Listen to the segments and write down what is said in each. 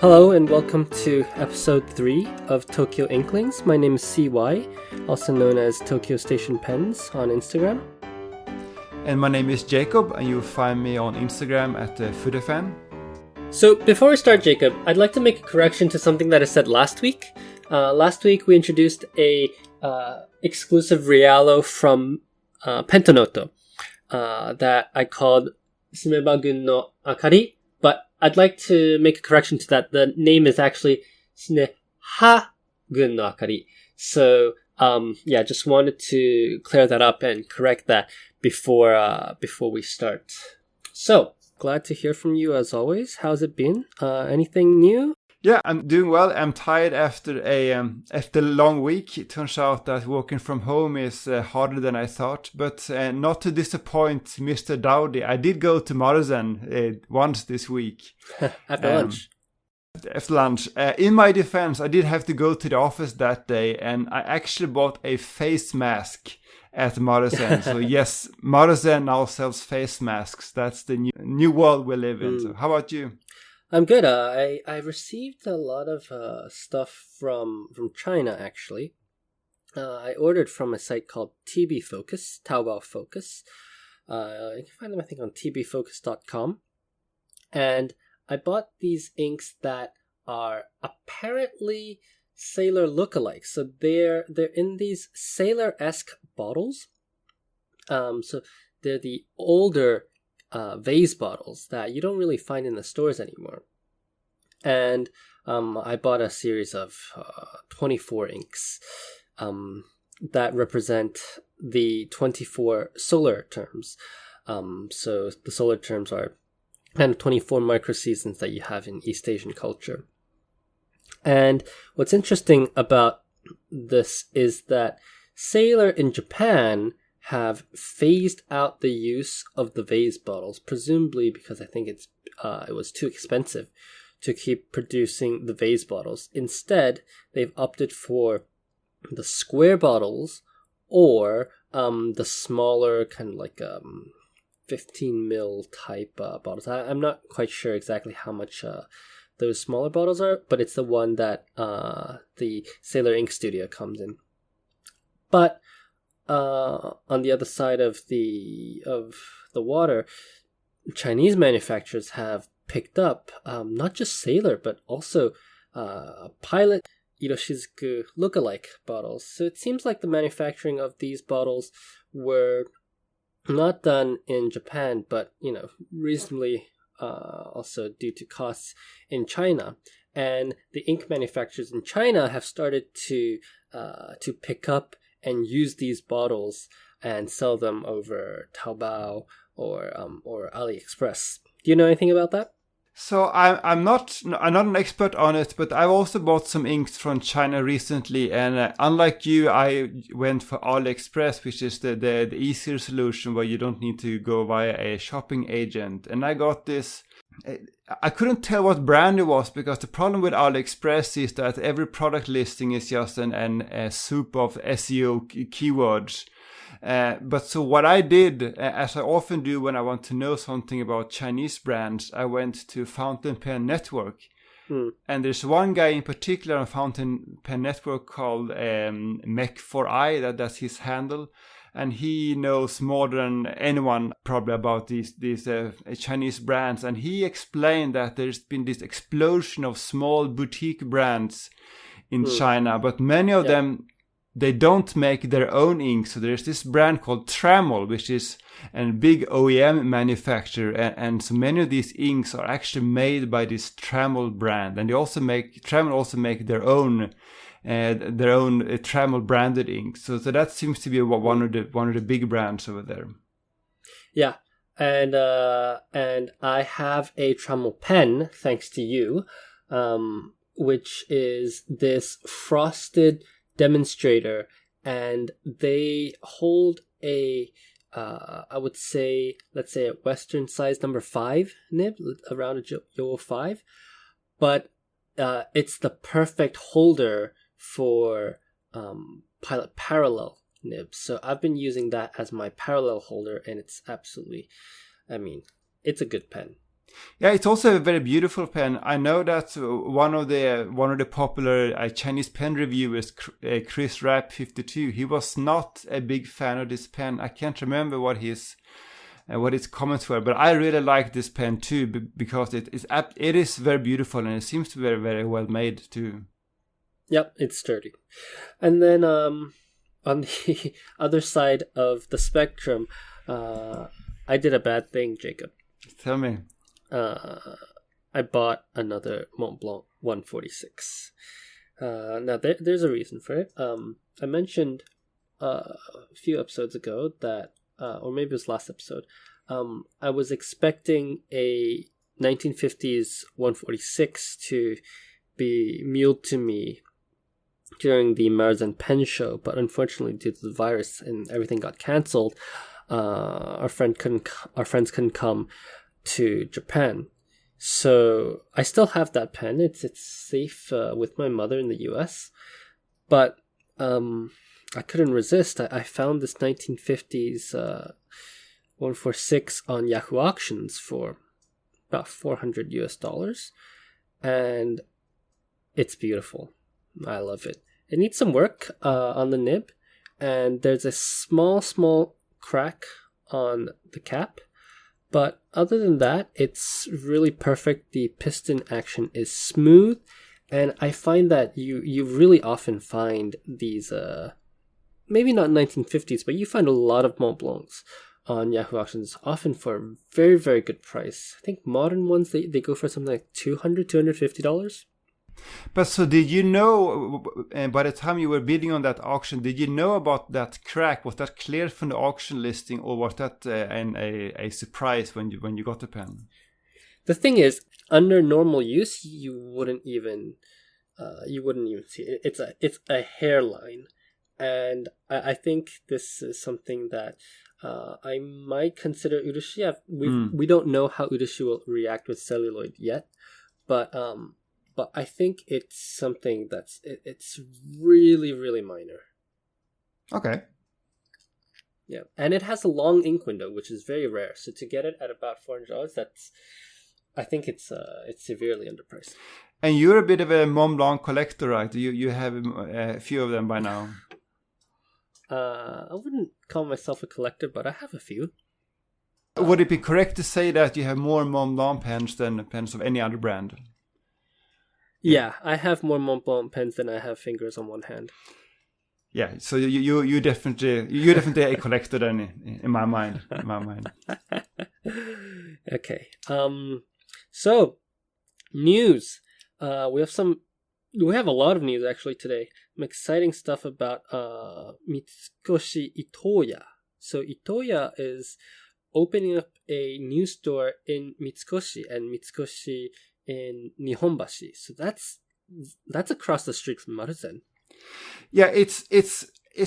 Hello and welcome to episode 3 of Tokyo Inklings. My name is CY, also known as Tokyo Station Pens on Instagram. And my name is Jacob, and you'll find me on Instagram at Foodafan. So before we start, Jacob, I'd like to make a correction to something that I said last week. Last week we introduced a exclusive Rialo from Pentanoto that I called Sumebagun no Akari, but I'd like to make a correction to that. The name is actually Sunehagun no Akari. So, just wanted to clear that up and correct that before we start. So, glad to hear from you as always. How's it been? Anything new? Yeah, I'm doing well. I'm tired after a long week. It turns out that working from home is harder than I thought. But not to disappoint Mr. Dowdy, I did go to Maruzen once this week. After lunch. After lunch. In my defense, I did have to go to the office that day, and I actually bought a face mask at Maruzen. So yes, Maruzen now sells face masks. That's the new world we live in. So how about you? I'm good. I received a lot of stuff from China, actually. I ordered from a site called TB Focus, Taobao Focus. You can find them, I think, on tbfocus.com. And I bought these inks that are apparently Sailor lookalikes. So they're in these Sailor-esque bottles. So they're the older vase bottles that you don't really find in the stores anymore. And I bought a series of 24 inks that represent the 24 solar terms. So the solar terms are kind of 24 micro-seasons that you have in East Asian culture. And what's interesting about this is that Sailor in Japan have phased out the use of the vase bottles, presumably because I think it was too expensive to keep producing the vase bottles. Instead, they've opted for the square bottles or the smaller kind of like 15 ml type bottles. I'm not quite sure exactly how much those smaller bottles are, but it's the one that the Sailor Ink Studio comes in. But on the other side of the water, Chinese manufacturers have picked up not just Sailor but also Pilot Iroshizuku lookalike bottles. So it seems like the manufacturing of these bottles were not done in Japan, but reasonably also due to costs in China. And the ink manufacturers in China have started to pick up and use these bottles and sell them over Taobao or AliExpress. Do you know anything about that? So I'm not an expert on it, but I've also bought some inks from China recently, and unlike you, I went for AliExpress, which is the easier solution where you don't need to go via a shopping agent. And I got this. I couldn't tell what brand it was because the problem with AliExpress is that every product listing is just a soup of SEO keywords. But so what I did, as I often do when I want to know something about Chinese brands, I went to Fountain Pen Network. And there's one guy in particular on Fountain Pen Network called Mech4i, that's his handle. And he knows more than anyone probably about these Chinese brands. And he explained that there's been this explosion of small boutique brands in China, but many of them, they don't make their own ink. So there's this brand called Trammel, which is a big OEM manufacturer. And so many of these inks are actually made by this Trammel brand. And Trammel also make their own Trammel branded ink. So that seems to be one of the big brands over there. Yeah. And I have a Trammel pen, thanks to you, which is this frosted demonstrator, and they hold I would say, let's say a Western size number 5 nib, around a Yo 5, but it's the perfect holder for Pilot Parallel nibs. So I've been using that as my parallel holder, and it's absolutely, it's a good pen. Yeah, it's also a very beautiful pen. I know that one of the popular Chinese pen reviewers, Chris Rapp 52, he was not a big fan of this pen. I can't remember what his comments were, but I really like this pen too because it is very beautiful and it seems to be very, very well made too. Yep, it's sturdy. And then on the other side of the spectrum, I did a bad thing, Jacob. Tell me. I bought another Montblanc 146. Now, there's a reason for it. I mentioned a few episodes ago that, or maybe it was last episode, I was expecting a 1950s 146 to be mailed to me during the Marzan Pen Show, but unfortunately, due to the virus and everything got canceled, our friends couldn't come to Japan. So I still have that pen. It's safe with my mother in the US. But I couldn't resist. I found this 1950s 146 on Yahoo Auctions for about $400 US. And it's beautiful. I love it. It needs some work on the nib. And there's a small crack on the cap. But other than that, it's really perfect. The piston action is smooth. And I find that you really often find these, maybe not 1950s, but you find a lot of Montblancs on Yahoo Auctions, often for a very, very good price. I think modern ones, they go for something like $250. But so did you know, by the time you were bidding on that auction, did you know about that crack? Was that clear from the auction listing, or was that a surprise when you got the pen? The thing is, under normal use, you wouldn't even see it. It's a hairline, and I think this is something that I might consider urushi. We don't know how urushi will react with celluloid yet, but I think it's something it's really, really minor. Okay. Yeah, and it has a long ink window, which is very rare. So to get it at about $400, I think it's severely underpriced. And you're a bit of a Mont Blanc collector, right? You have a few of them by now. I wouldn't call myself a collector, but I have a few. Would it be correct to say that you have more Mont Blanc pens than pens of any other brand? Yeah, I have more Montblanc pens than I have fingers on one hand. Yeah, so you're definitely a collector then in my mind. Okay. So news. We have a lot of news actually today. Some exciting stuff about Mitsukoshi Itoya. So Itoya is opening up a new store in Mitsukoshi, and Mitsukoshi in Nihonbashi. So that's across the street from Maruzen. Yeah, it's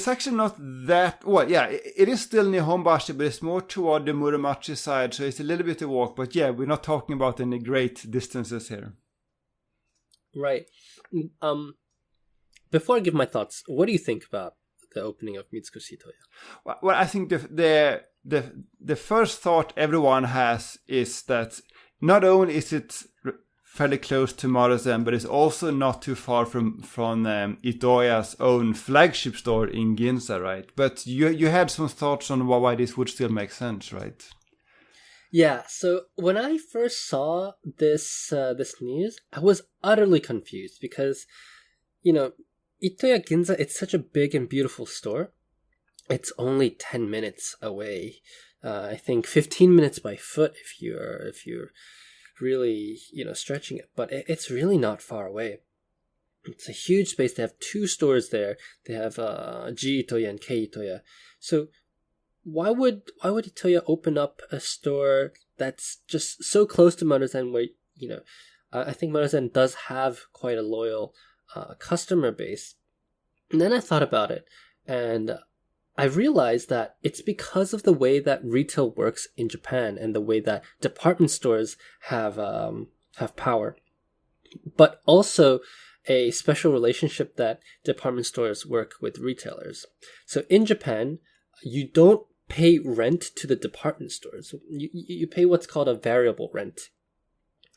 actually not that well. Yeah, it is still Nihonbashi, but it's more toward the Muromachi side, so it's a little bit of walk. But yeah, we're not talking about any great distances here. Right. Before I give my thoughts, what do you think about the opening of Mitsukoshi Itoya? Well, I think the first thought everyone has is that not only is it fairly close to Maruzen, but it's also not too far from Itoya's own flagship store in Ginza, right? But you had some thoughts on why this would still make sense, right? Yeah, so when I first saw this news, I was utterly confused because, Itoya Ginza, it's such a big and beautiful store. It's only 10 minutes away. I think 15 minutes by foot if you're really, stretching it. But it's really not far away. It's a huge space. They have 2 stores there. They have G Itoya and K Itoya. So why would Itoya open up a store that's just so close to Maruzen where, I think Maruzen does have quite a loyal customer base. And then I thought about it, and I realized that it's because of the way that retail works in Japan and the way that department stores have power, but also a special relationship that department stores work with retailers. So in Japan, you don't pay rent to the department stores. You pay what's called a variable rent.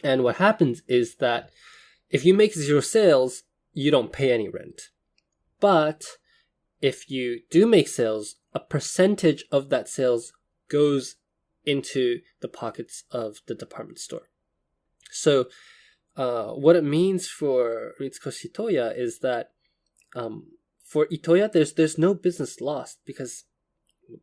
And what happens is that if you make 0 sales, you don't pay any rent. But if you do make sales, a percentage of that sales goes into the pockets of the department store. So what it means for Mitsukoshi Itoya is that for Itoya, there's no business lost because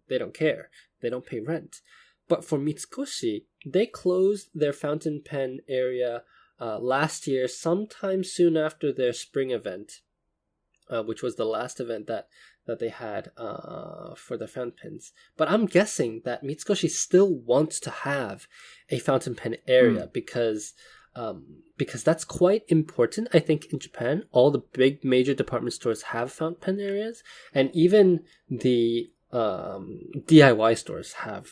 they don't care. They don't pay rent. But for Mitsukoshi, they closed their fountain pen area last year, sometime soon after their spring event, which was the last event that they had for the fountain pens. But I'm guessing that Mitsukoshi still wants to have a fountain pen area because that's quite important. I think in Japan, all the big major department stores have fountain pen areas, and even the DIY stores have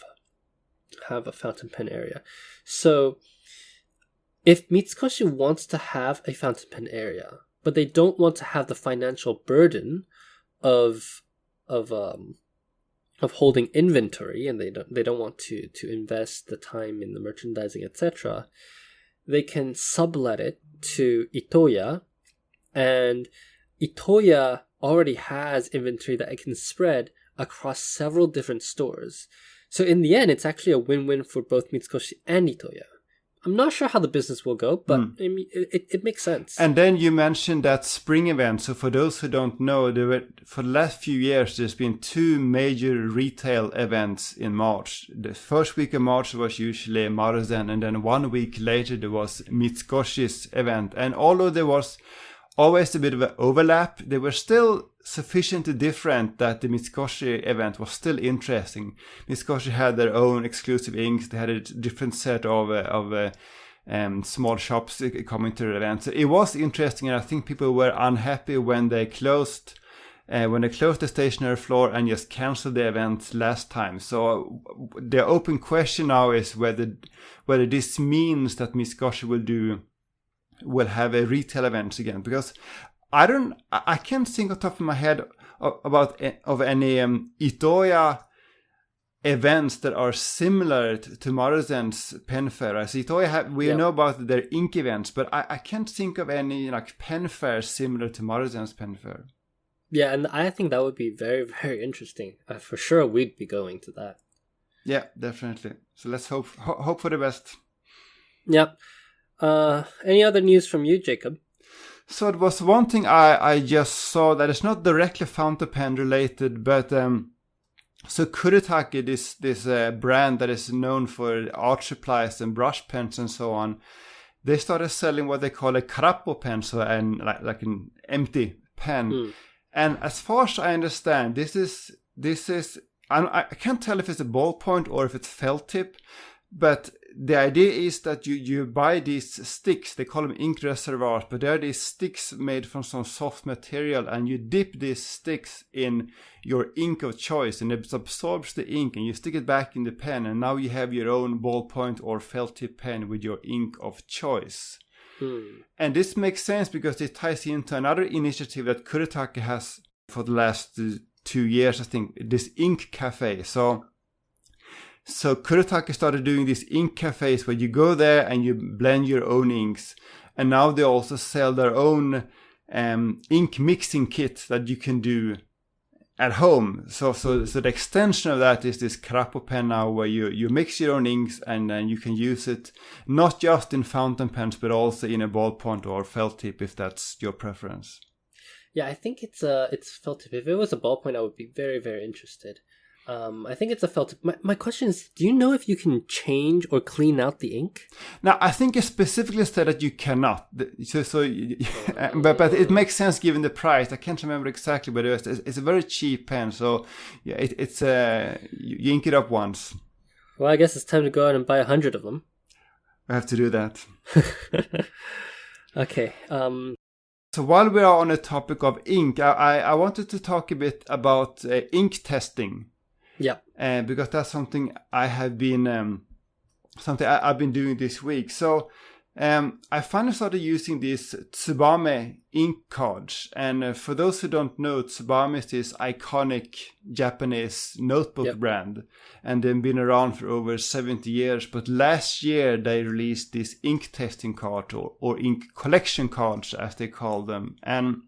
a fountain pen area. So if Mitsukoshi wants to have a fountain pen area, but they don't want to have the financial burden of holding inventory, and they don't want to invest the time in the merchandising, etc., they can sublet it to Itoya, and Itoya already has inventory that it can spread across several different stores. So in the end, it's actually a win-win for both Mitsukoshi and Itoya. I'm not sure how the business will go, but I mean, it makes sense. And then you mentioned that spring event. So for those who don't know, for the last few years, there's been 2 major retail events in March. The first week of March was usually Maruzen, and then 1 week later there was Mitsukoshi's event. And although there was always a bit of an overlap, they were still sufficiently different that the Mitsukoshi event was still interesting. Mitsukoshi had their own exclusive inks. They had a different set of small shops coming to the event. So it was interesting, and I think people were unhappy when they closed the stationery floor and just canceled the event last time. So the open question now is whether this means that Mitsukoshi will have a retail event again, because I can't think off the top of my head of any Itoya events that are similar to Maruzen's pen fair. As Itoya we know about their ink events, but I can't think of any like pen fairs similar to Maruzen's pen fair. Yeah, and I think that would be very, very interesting. For sure, we'd be going to that. Yeah, definitely. So let's hope for the best. Yep. Any other news from you, Jacob? So it was one thing I just saw that is not directly fountain pen related, but so Kuretake, this brand that is known for art supplies and brush pens and so on, they started selling what they call a karappo pen, so like an empty pen. And as far as I understand, this is I can't tell if it's a ballpoint or if it's felt tip, but the idea is that you buy these sticks. They call them ink reservoirs, but they're these sticks made from some soft material, and you dip these sticks in your ink of choice, and it absorbs the ink, and you stick it back in the pen, and now you have your own ballpoint or felt tip pen with your ink of choice. And this makes sense because it ties into another initiative that Kuretake has for the last 2 years, I think, this ink cafe. So Kuretake started doing these ink cafes where you go there and you blend your own inks. And now they also sell their own ink mixing kit that you can do at home. So the extension of that is this karappo pen now, where you mix your own inks and then you can use it not just in fountain pens but also in a ballpoint or felt tip if that's your preference. Yeah, I think it's felt tip. If it was a ballpoint, I would be very, very interested. I think it's a felt tip. My question is, do you know if you can change or clean out the ink? Now, I think it specifically said that you cannot. But it makes sense given the price. I can't remember exactly, but it's a very cheap pen. So yeah, it's you ink it up once. Well, I guess it's time to go out and buy 100 of them. I have to do that. Okay. So while we are on the topic of ink, I wanted to talk a bit about ink testing. Yeah. Because that's something I've been doing this week. So I finally started using these Tsubame ink cards. And for those who don't know, Tsubame is this iconic Japanese notebook brand. And they've been around for over 70 years. But last year, they released this ink testing card or ink collection cards, as they call them. And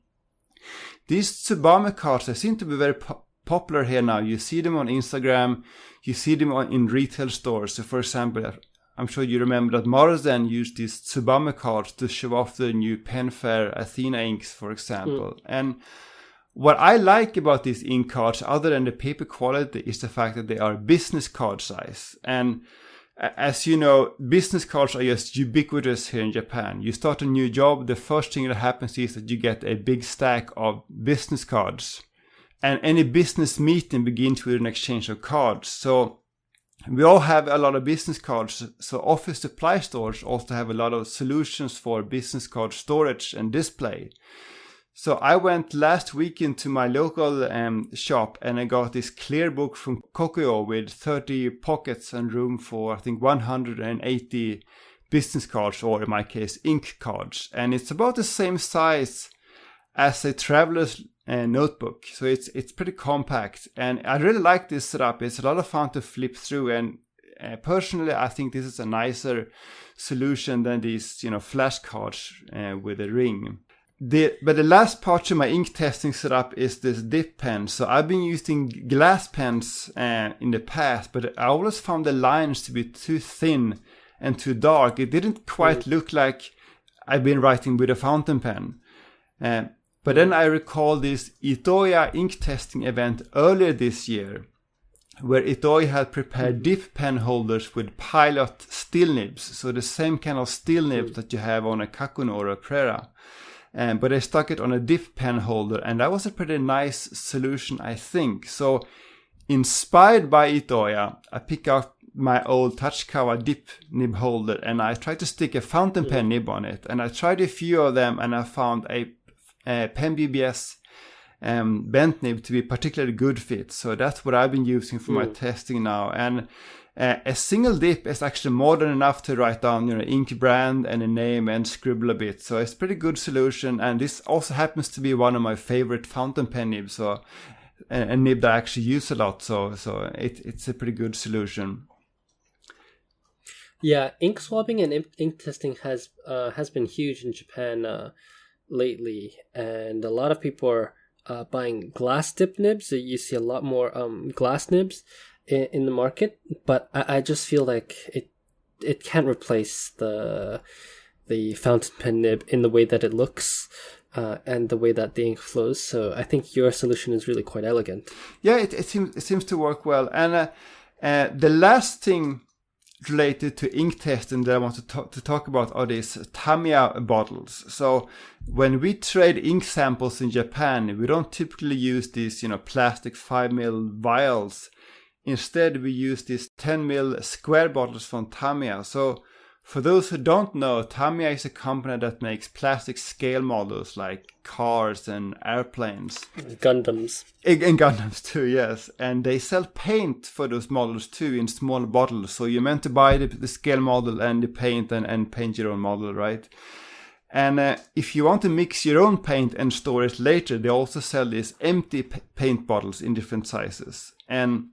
these Tsubame cards, they seem to be very popular here now. You see them on Instagram. You see them in retail stores. So, for example, I'm sure you remember that Marsden used these Tsubame cards to show off the new Penfair Athena inks, for example. And what I like about these ink cards, other than the paper quality, is the fact that they are business card size. And as you know, business cards are just ubiquitous here in Japan. You start a new job, the first thing that happens is that you get a big stack of business cards. And any business meeting begins with an exchange of cards. So we all have a lot of business cards, so office supply stores also have a lot of solutions for business card storage and display. So I went last weekend to my local shop and I got this clear book from Kokuyo with 30 pockets and room for, I think, 180 business cards, or in my case, ink cards. And it's about the same size as a traveler's notebook, so it's pretty compact, and I really like this setup. It's a lot of fun to flip through, and personally I think this is a nicer solution than these flashcards with a ring. But the last part to my ink testing setup is this dip pen. So I've been using glass pens in the past, but I always found the lines to be too thin and too dark. It didn't quite look like I've been writing with a fountain pen. But then I recall this Itoya ink testing event earlier this year, where Itoya had prepared dip pen holders with pilot steel nibs, so the same kind of steel nibs that you have on a Kakuno or a Prera. But I stuck it on a dip pen holder, and that was a pretty nice solution, I think. So, inspired by Itoya, I picked up my old Tachikawa dip nib holder, and I tried to stick a fountain pen nib on it. And I tried a few of them, and I found a Pen BBS bent nib to be particularly good fit. So that's what I've been using for my testing now. And a single dip is actually more than enough to write down, ink brand and a name and scribble a bit. So it's a pretty good solution. And this also happens to be one of my favorite fountain pen nibs. So a nib that I actually use a lot. So it's a pretty good solution. Yeah, ink swabbing and ink testing has been huge in Japan lately, and a lot of people are buying glass dip nibs. So you see a lot more glass nibs in the market, but I just feel like it can't replace the fountain pen nib in the way that it looks and the way that the ink flows. So I think your solution is really quite elegant. Yeah, it seems to work well. And the last thing related to ink testing that I want to talk about are these Tamiya bottles. So when we trade ink samples in Japan, we don't typically use these, plastic 5ml vials. Instead, we use these 10ml square bottles from Tamiya. So for those who don't know, Tamiya is a company that makes plastic scale models like cars and airplanes. Gundams. And Gundams too, yes. And they sell paint for those models too in small bottles. So you're meant to buy the scale model and the paint and paint your own model, right? And if you want to mix your own paint and store it later, they also sell these empty paint bottles in different sizes. And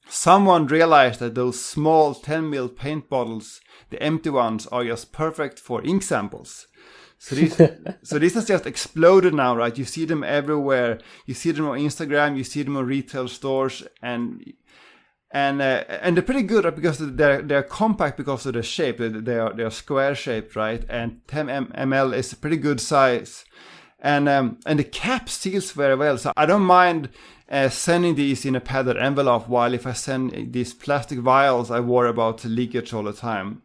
someone realized that those small 10ml paint bottles, the empty ones, are just perfect for ink samples. So this has just exploded now, right? You see them everywhere. You see them on Instagram. You see them on retail stores, and they're pretty good, right? Because they're compact because of the shape. They're square shaped, right? And 10 ml is a pretty good size, and the cap seals very well. So I don't mind sending these in a padded envelope, while if I send these plastic vials, I worry about leakage all the time.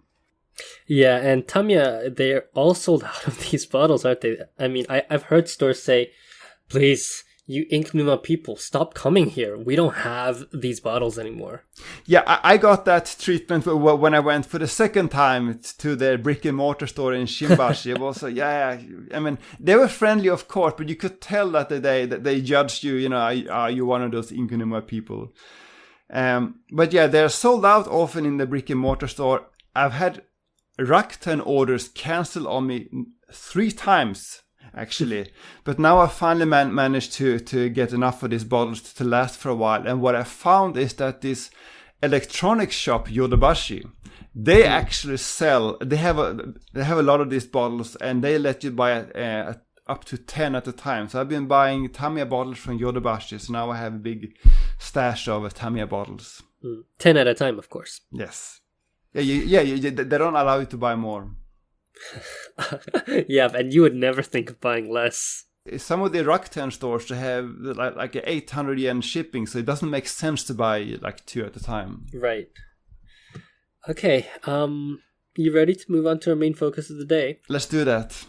Yeah, and Tamiya, they're all sold out of these bottles, aren't they? I mean, I've heard stores say, please, you Ink Numa people, stop coming here. We don't have these bottles anymore. Yeah, I got that treatment when I went for the second time to the brick and mortar store in Shimbashi. It was, I mean, they were friendly, of course, but you could tell that they judged you, are you one of those Ink Numa people? But yeah, they're sold out often in the brick and mortar store. I've had Rakuten orders canceled on me 3 times, actually. But now I finally managed to get enough of these bottles to last for a while. And what I found is that this electronic shop, Yodobashi, they actually sell, they have a lot of these bottles, and they let you buy up to 10 at a time. So I've been buying Tamiya bottles from Yodobashi, so now I have a big stash of Tamiya bottles. 10 at a time, of course. Yes. They don't allow you to buy more. Yeah, and you would never think of buying less. Some of the Rakuten stores, they have like 800 yen shipping, so it doesn't make sense to buy like 2 at a time. Right. Okay, you ready to move on to our main focus of the day? Let's do that.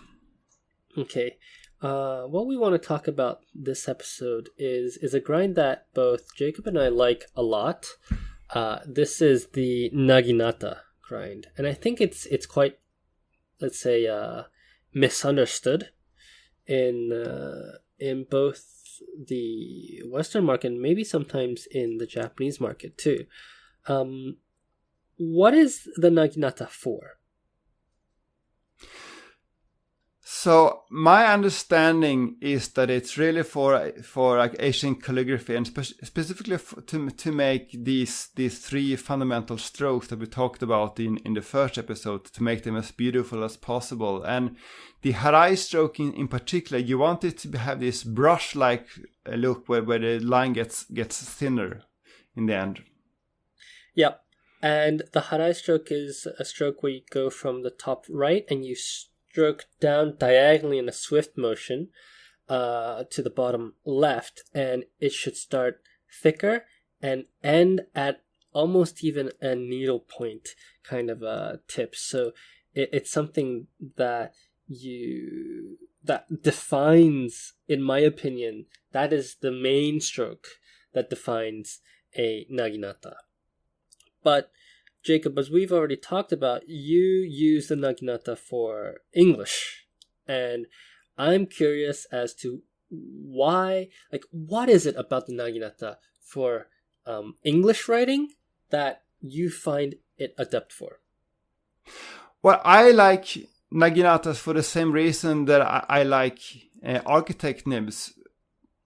Okay. What we want to talk about this episode is a grind that both Jacob and I like a lot. This is the naginata grind, and I think it's quite, let's say, misunderstood in both the Western market and maybe sometimes in the Japanese market too. What is the naginata for? So my understanding is that it's really for like Asian calligraphy, and specifically to make these 3 fundamental strokes that we talked about in the first episode, to make them as beautiful as possible. And the harai stroke in particular, you want it to have this brush-like look where the line gets thinner in the end. Yeah, and the harai stroke is a stroke where you go from the top right and you stroke down diagonally in a swift motion to the bottom left, and it should start thicker and end at almost even a needle point kind of a tip. So it's something that defines, in my opinion, that is the main stroke that defines a naginata. But Jacob, as we've already talked about, you use the naginata for English, and I'm curious as to why, like, what is it about the naginata for English writing that you find it adept for? Well, I like naginatas for the same reason that I like architect nibs.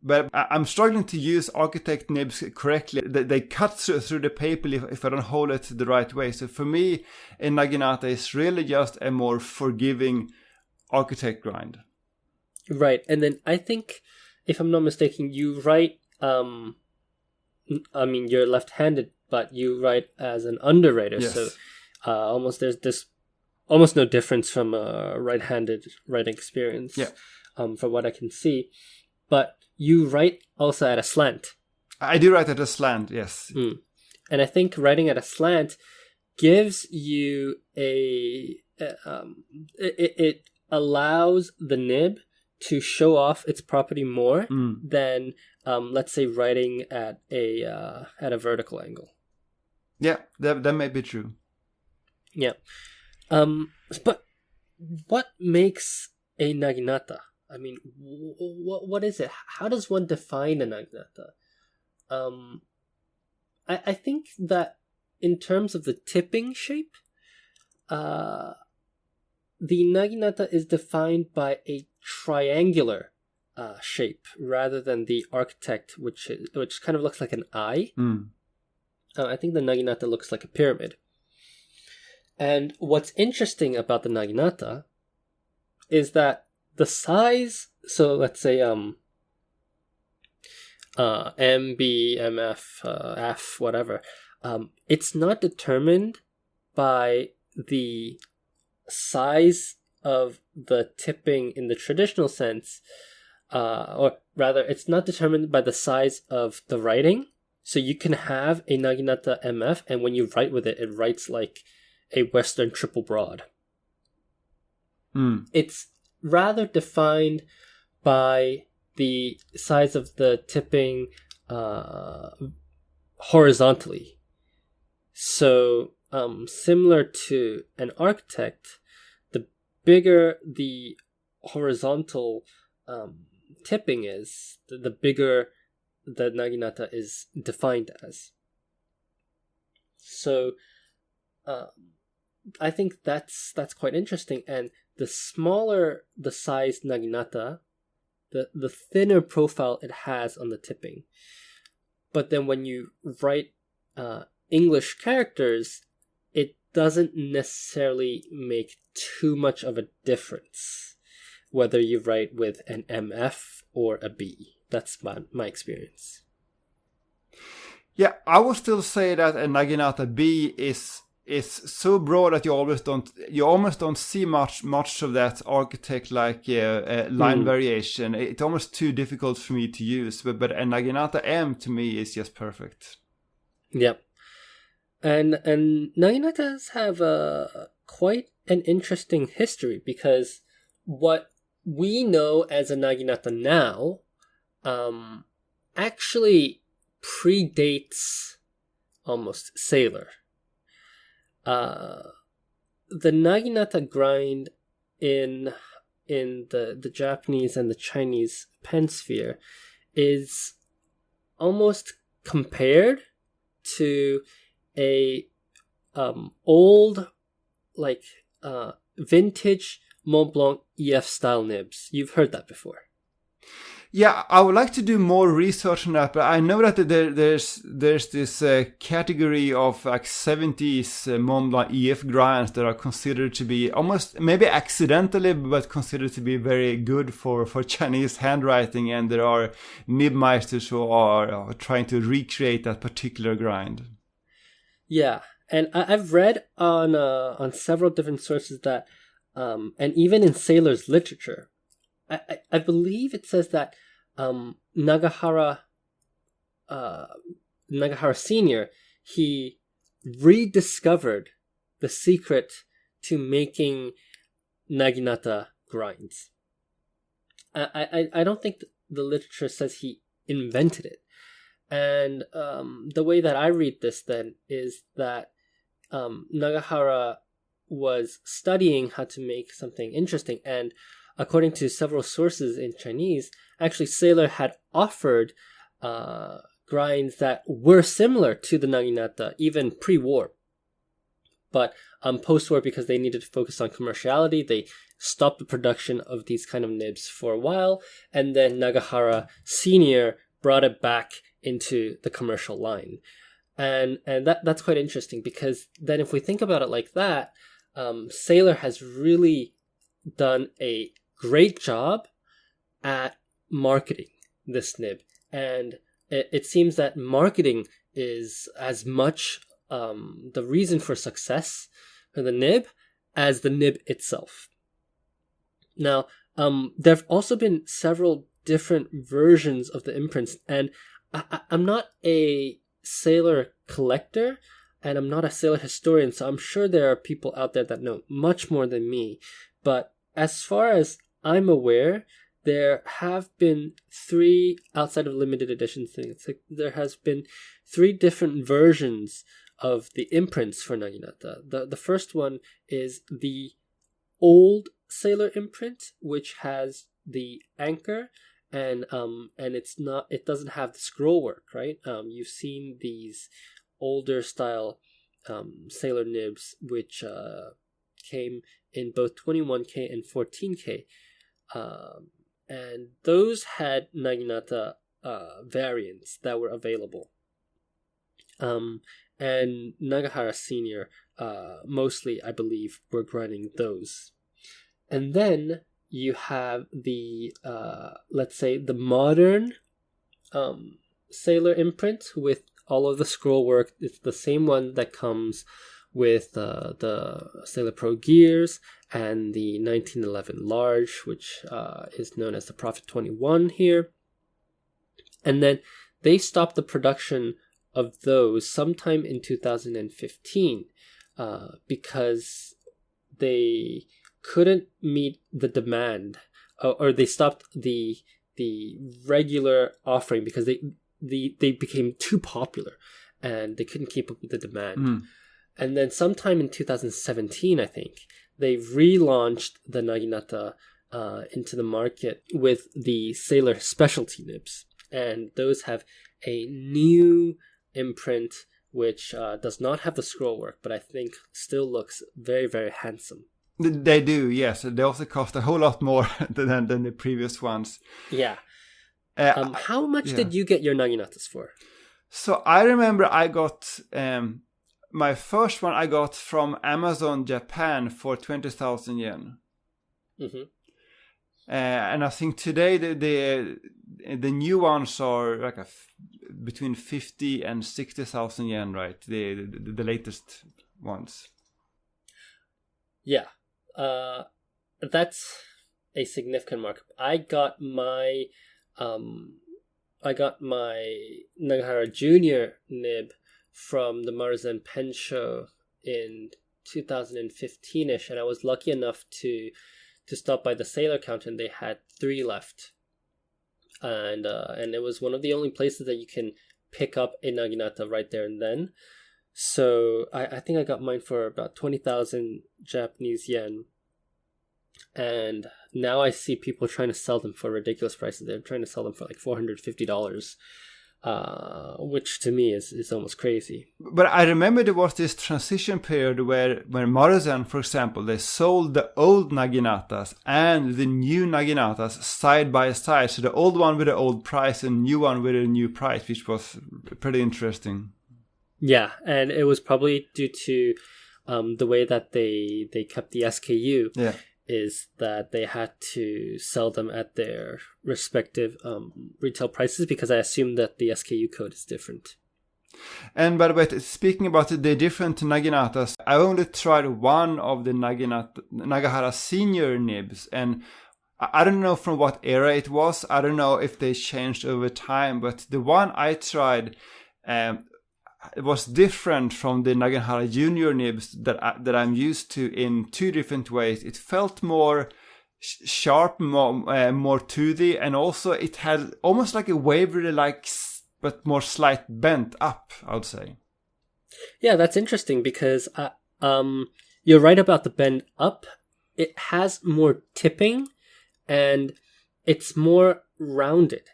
But I'm struggling to use architect nibs correctly. They cut through the paper if I don't hold it the right way. So for me, a naginata is really just a more forgiving architect grind. Right. And then I think, if I'm not mistaken, you write, you're left-handed, but you write as an underwriter. Yes. So there's almost no difference from a right-handed writing experience. Yeah. From what I can see. But you write also at a slant. I do write at a slant, yes. And I think writing at a slant gives you it allows the nib to show off its property more than, let's say, writing at a vertical angle. Yeah, that may be true. Yeah. But what makes a naginata? I mean, what is it? How does one define a naginata? I think that in terms of the tipping shape, the naginata is defined by a triangular shape rather than the architect, which kind of looks like an eye. I think the naginata looks like a pyramid. And what's interesting about the naginata is that the size, so let's say M, B, M, F, F, whatever, it's not determined by the size of the tipping in the traditional sense, or rather, it's not determined by the size of the writing. So you can have a naginata MF, and when you write with it, it writes like a Western triple broad. It's rather defined by the size of the tipping horizontally. So similar to an architect, the bigger the horizontal tipping is, the bigger the naginata is defined as. So I think that's quite interesting. And the smaller the size naginata, the thinner profile it has on the tipping. But then when you write English characters, it doesn't necessarily make too much of a difference whether you write with an MF or a B. That's my experience. Yeah, I would still say that a naginata B is so broad that you almost don't see much of that architect like line variation. It's almost too difficult for me to use, but a naginata M to me is just perfect. Yep. And naginatas have quite an interesting history, because what we know as a naginata now actually predates almost Sailor. The naginata grind in the Japanese and the Chinese pen sphere is almost compared to a old, like vintage Mont Blanc EF style nibs. You've heard that before. Yeah, I would like to do more research on that, but I know that there's this category of like 70s Mont Blanc EF grinds that are considered to be almost, maybe accidentally, but considered to be very good for Chinese handwriting, and there are nibmeisters who are trying to recreate that particular grind. Yeah, and I've read on several different sources that, and even in Sailor's literature, I believe it says that Nagahara Senior, he rediscovered the secret to making naginata grinds. I don't think the literature says he invented it. And the way that I read this then is that Nagahara was studying how to make something interesting, and according to several sources in Chinese, actually Sailor had offered grinds that were similar to the naginata even pre-war. But post-war, because they needed to focus on commerciality, they stopped the production of these kind of nibs for a while, and then Nagahara Senior brought it back into the commercial line. And that's quite interesting, because then if we think about it like that, Sailor has really done a great job at marketing this nib, and it seems that marketing is as much the reason for success for the nib as the nib itself. Now, there have also been several different versions of the imprints, and I'm not a Sailor collector, and I'm not a Sailor historian, so I'm sure there are people out there that know much more than me. But as far as I'm aware, there have been 3, outside of limited edition things, there has been 3 different versions of the imprints for naginata. The first one is the old Sailor imprint, which has the anchor, and it doesn't have the scroll work, right? You've seen these older style Sailor nibs, which came in both 21K and 14K. And those had naginata variants that were available. And Nagahara Senior mostly, I believe, were grinding those. And then you have the, let's say, the modern Sailor imprint with all of the scroll work. It's the same one that comes with the Sailor Pro Gears and the 1911 Large, which is known as the Prophet 21 here. And then they stopped the production of those sometime in 2015 because they couldn't meet the demand, or they stopped the regular offering because they became too popular and they couldn't keep up with the demand. And then sometime in 2017, I think, they relaunched the naginata into the market with the Sailor specialty nibs. And those have a new imprint which does not have the scroll work, but I think still looks very, very handsome. They do, yes. They also cost a whole lot more than the previous ones. Yeah. How much did you get your naginatas for? So I remember I got my first one I got from Amazon Japan for 20,000 yen. Mm-hmm. And I think today the new ones are like between 50 and 60,000 yen, right? The latest ones. Yeah, that's a significant markup. I got my Nagahara Junior nib from the Maruzen Pen Show in 2015ish, and I was lucky enough to stop by the sailor counter, and they had 3 left. And it was one of the only places that you can pick up a naginata right there and then. So I think I got mine for about 20,000 Japanese yen. And now I see people trying to sell them for ridiculous prices. They're trying to sell them for like $450, which to me is almost crazy. But I remember there was this transition period where Maruzen, for example, they sold the old naginatas and the new naginatas side by side. So the old one with the old price and new one with a new price, which was pretty interesting. Yeah, and it was probably due to the way that they kept the SKU. Yeah. Is that they had to sell them at their respective retail prices, because I assume that the SKU code is different. And by the way, speaking about the different naginatas, I only tried one of the Nagahara senior nibs, and I don't know from what era it was. I don't know if they changed over time, but the one I tried it was different from the Nagahara Junior nibs that I'm used to in 2 different ways. It felt more sharp, more toothy, and also it had almost like a Waverly-like, but more slight bent up, I would say. Yeah, that's interesting because you're right about the bend up. It has more tipping, and it's more rounded.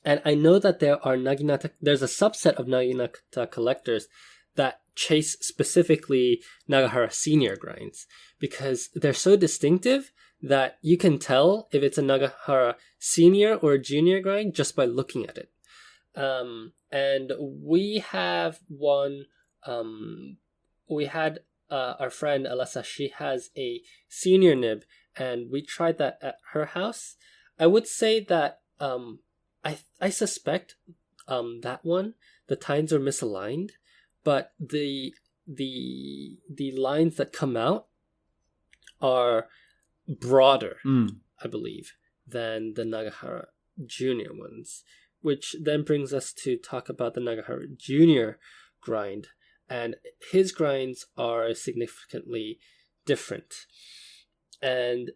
And I know that there's a subset of naginata collectors that chase specifically Nagahara senior grinds, because they're so distinctive that you can tell if it's a Nagahara senior or a junior grind just by looking at it. And we have one, we had our friend Alessa, she has a senior nib, and we tried that at her house. I would say that I suspect that one, the tines are misaligned, but the lines that come out are broader, I believe, than the Nagahara Junior ones, which then brings us to talk about the Nagahara Junior grind, and his grinds are significantly different. And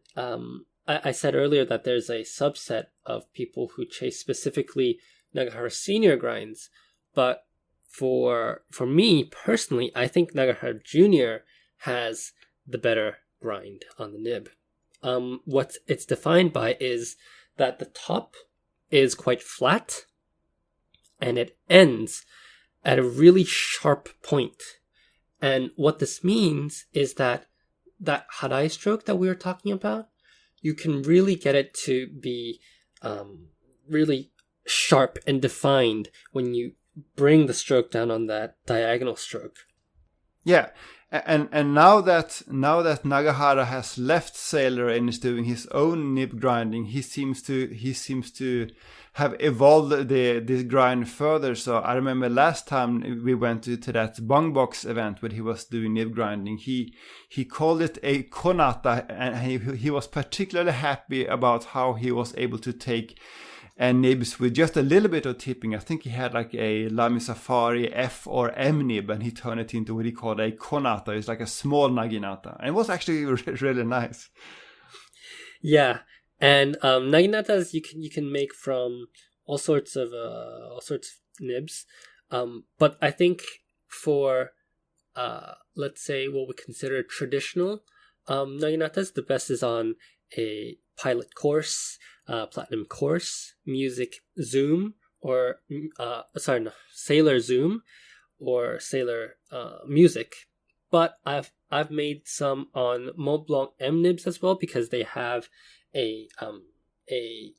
I said earlier that there's a subset of people who chase specifically Nagahara senior grinds, but for me personally, I think Nagahara Junior has the better grind on the nib. What it's defined by is that the top is quite flat, and it ends at a really sharp point. And what this means is that harai stroke that we were talking about, you can really get it to be really sharp and defined when you bring the stroke down on that diagonal stroke. Yeah, and now that Nagahara has left Sailor and is doing his own nib grinding, he seems to have evolved this grind further. So I remember last time we went to that Bongbox event where he was doing nib grinding, he called it a konata, and he was particularly happy about how he was able to take nibs with just a little bit of tipping. I think he had like a Lamy Safari F or M nib, and he turned it into what he called a konata. It's like a small naginata, and it was actually really nice. Yeah, and naginatas you can make from all sorts of nibs, but I think for let's say what we consider traditional naginatas, the best is on a pilot course, platinum course, music zoom, or Sailor zoom, or sailor music. But I've made some on Mont Blanc M nibs as well, because they have a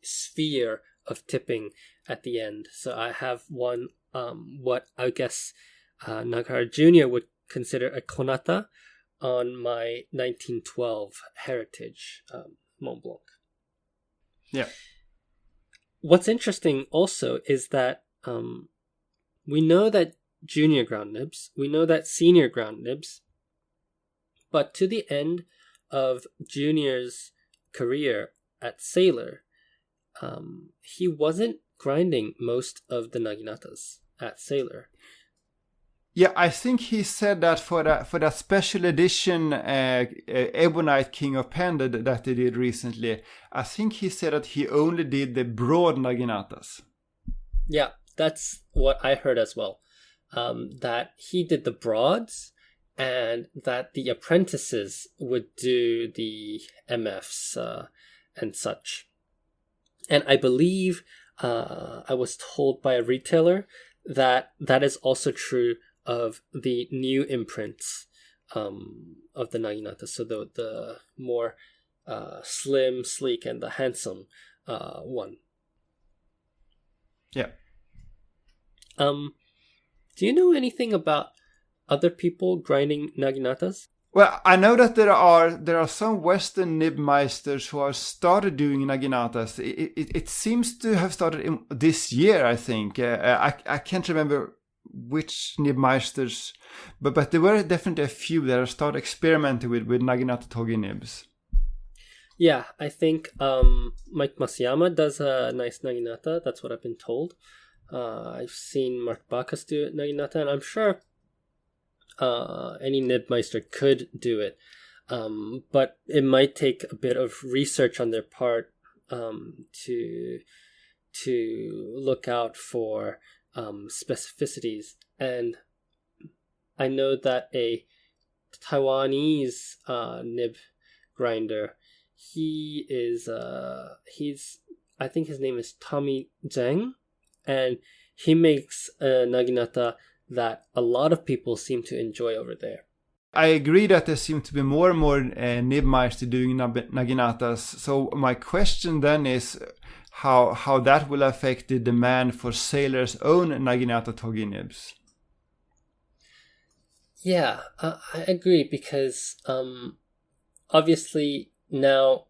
sphere of tipping at the end. So I have one, what I guess Nagahara Jr. would consider a konata, on my 1912 heritage Mont Blanc. Yeah. What's interesting also is that we know that junior ground nibs, we know that senior ground nibs, but to the end of Junior's career at Sailor, he wasn't grinding most of the naginatas at Sailor. Yeah, I think he said that for that special edition Ebonite King of Pen that they did recently, I think he said that he only did the broad naginatas. Yeah, that's what I heard as well. That he did the broads, and that the apprentices would do the MFs and such. And I believe I was told by a retailer that is also true of the new imprints of the naginata. So the more slim, sleek, and the handsome one. Yeah. Do you know anything about other people grinding naginatas? Well, I know that there are some Western nibmeisters who have started doing naginatas. It seems to have started this year, I think. I can't remember which nibmeisters, but there were definitely a few that have started experimenting with naginata togi nibs. Yeah, I think Mike Masayama does a nice naginata. That's what I've been told. I've seen Mark Bacchus do naginata, and I'm sure any nibmeister could do it. But it might take a bit of research on their part to look out for specificities. And I know that a Taiwanese nib grinder, I think his name is Tommy Zhang, and he makes a naginata that a lot of people seem to enjoy over there. I agree that there seem to be more and more nibmeister doing naginatas. So my question then is how that will affect the demand for Sailor's own naginata togi nibs. Yeah, I agree, because obviously now,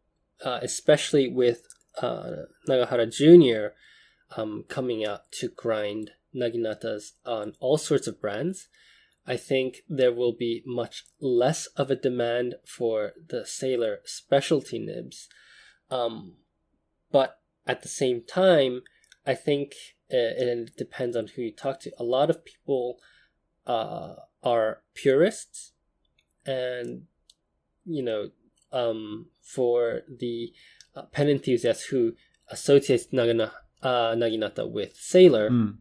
especially with Nagahara Jr. Coming out to grind naginatas on all sorts of brands, I think there will be much less of a demand for the Sailor specialty nibs. But at the same time, I think, and it depends on who you talk to, a lot of people are purists, and for the pen enthusiasts who associate naginata with Sailor,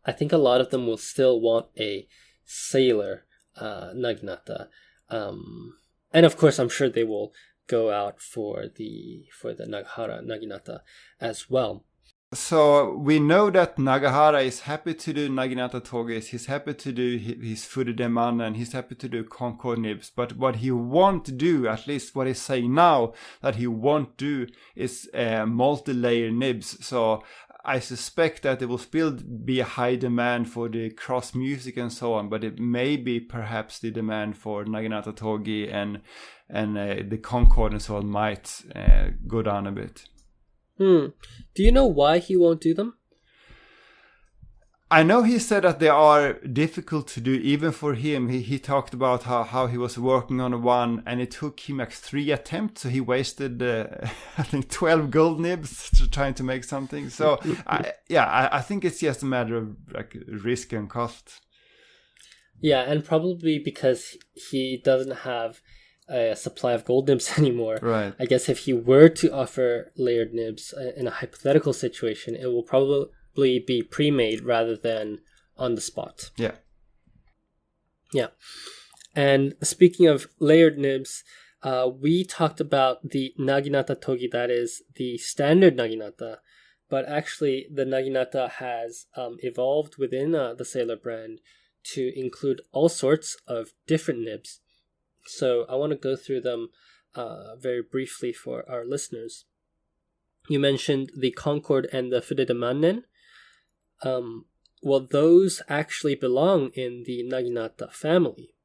I think a lot of them will still want a Sailor naginata, and of course I'm sure they will go out for the Nagahara naginata as well. So we know that Nagahara is happy to do naginata togis, he's happy to do his Furudeman, and he's happy to do Concord nibs, but what he won't do, at least what he's saying now, that he won't do is multi-layer nibs. So I suspect that there will still be a high demand for the cross music and so on, but it may be perhaps the demand for naginata togi and the Concord and so on might go down a bit. Do you know why he won't do them? I know he said that they are difficult to do even for him. He talked about how he was working on one and it took him like 3 attempts. So he wasted, I think, 12 gold nibs trying to make something. So I think it's just a matter of like risk and cost. Yeah, and probably because he doesn't have a supply of gold nibs anymore. Right. I guess if he were to offer layered nibs in a hypothetical situation, it will probably be pre-made rather than on the spot. Yeah. Yeah. And speaking of layered nibs, we talked about the naginata togi, that is the standard naginata, but actually the naginata has evolved within the Sailor brand to include all sorts of different nibs. So I want to go through them very briefly for our listeners. You mentioned the Concord and the Fudedemannen. Well, those actually belong in the naginata family.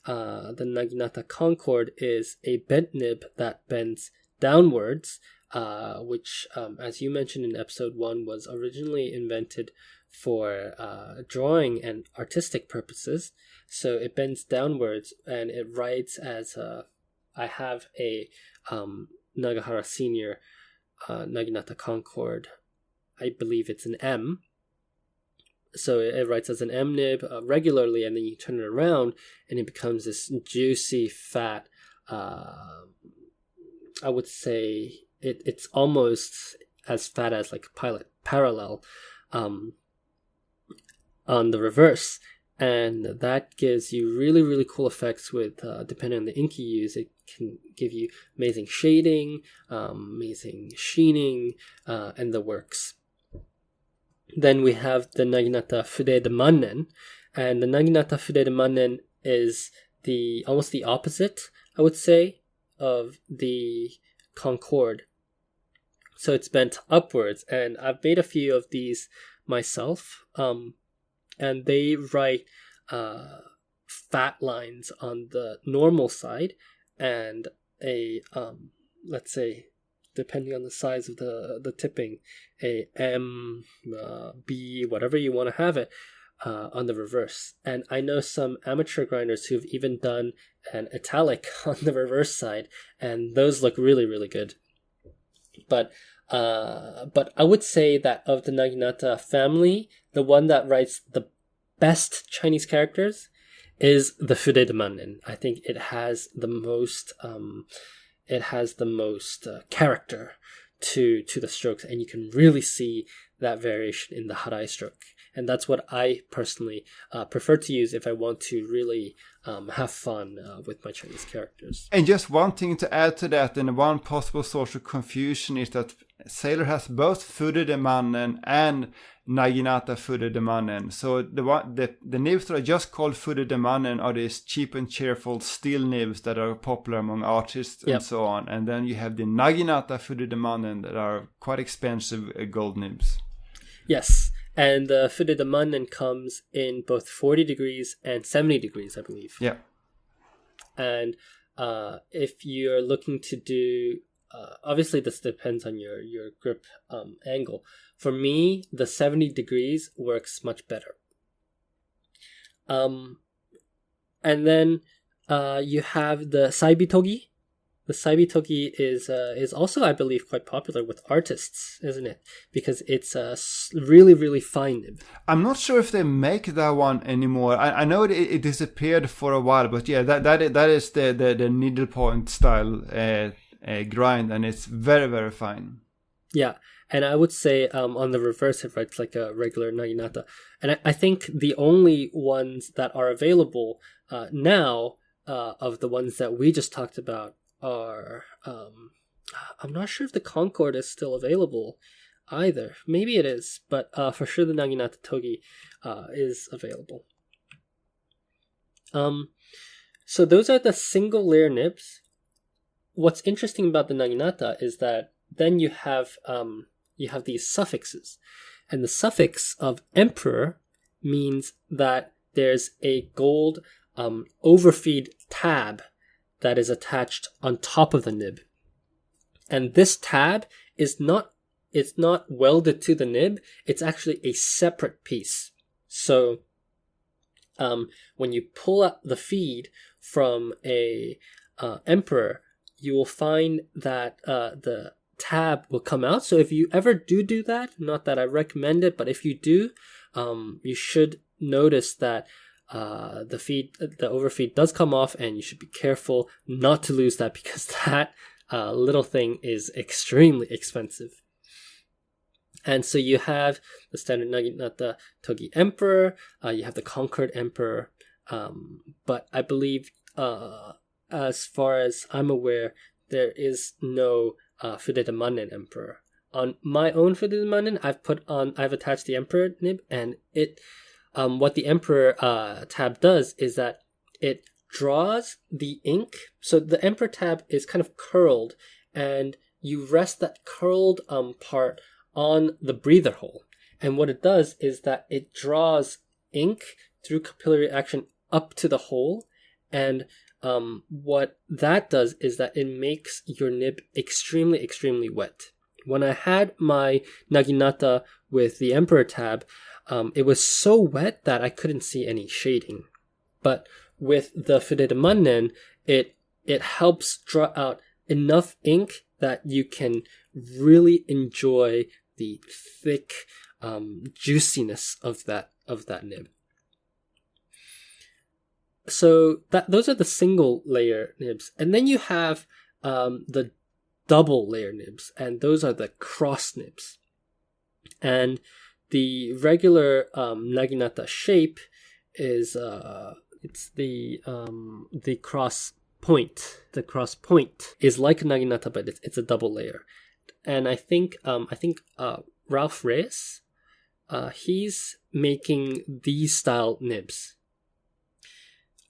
The naginata Concord is a bent nib that bends downwards, which, as you mentioned in episode 1, was originally invented for drawing and artistic purposes. So it bends downwards, and it writes as I have a Nagahara Senior Naginata Concord. I believe it's an M. So it writes as an M nib regularly, and then you turn it around, and it becomes this juicy, fat. I would say it's almost as fat as like pilot parallel on the reverse. And that gives you really, really cool effects with, depending on the ink you use, it can give you amazing shading, amazing sheening, and the works. Then we have the Naginata Fudedemannen, and the Naginata Fudedemannen is almost the opposite, I would say, of the Concord. So it's bent upwards, and I've made a few of these myself. And they write fat lines on the normal side, and a let's say, depending on the size of the tipping, a M, B, whatever you want to have it, on the reverse. And I know some amateur grinders who've even done an italic on the reverse side, and those look really, really good. But I would say that of the Naginata family, the one that writes the best Chinese characters is the Fudedemannen. I think it has the most character to the strokes, and you can really see that variation in the Harai stroke. And that's what I personally prefer to use if I want to really have fun with my Chinese characters. And just one thing to add to that, and one possible source of confusion is that Sailor has both Fudedemannen and Naginata Fudedemannen. So the nibs that are just called Fudedemannen are these cheap and cheerful steel nibs that are popular among artists and so on. And then you have the Naginata Fudedemannen that are quite expensive gold nibs. Yes. And the Fudedemannen comes in both 40 degrees and 70 degrees, I believe. Yeah. And if you're looking to do, obviously this depends on your grip angle. For me, the 70 degrees works much better. And then you have the Saibitogi. The Saibitogi is also, I believe, quite popular with artists, isn't it? Because it's a really, really fine nib. I'm not sure if they make that one anymore. I know it disappeared for a while, but yeah, that is the needlepoint style grind, and it's very, very fine. Yeah, and I would say on the reverse it writes like a regular naginata. And I think the only ones that are available now of the ones that we just talked about are I'm not sure if the Concord is still available either. Maybe it is, but for sure the Naginata Togi is available. So those are the single layer nibs. What's interesting about the Naginata is that then you have these suffixes, and the suffix of emperor means that there's a gold overfeed tab that is attached on top of the nib. And this tab it's not welded to the nib, it's actually a separate piece. So when you pull out the feed from a emperor, you will find that the tab will come out. So if you ever do that, not that I recommend it, but if you do, you should notice that the overfeed does come off, and you should be careful not to lose that, because that little thing is extremely expensive. And so you have the standard Naginata Togi Emperor, you have the Concord Emperor, but I believe, as far as I'm aware, there is no Fudedemannen Emperor. On my own Fudedemannen, I've attached the Emperor nib, and what the Emperor tab does is that it draws the ink. So the Emperor tab is kind of curled, and you rest that curled part on the breather hole. And what it does is that it draws ink through capillary action up to the hole. And what that does is that it makes your nib extremely, extremely wet. When I had my naginata with the Emperor tab, it was so wet that I couldn't see any shading. But with the Fudede Mannen, it helps draw out enough ink that you can really enjoy the thick juiciness of that nib. So those are the single layer nibs, and then you have the double layer nibs, and those are the cross nibs. And the regular naginata shape is it's the cross point. The cross point is like a naginata, but it's a double layer. And I think Ralph Reyes, he's making these style nibs.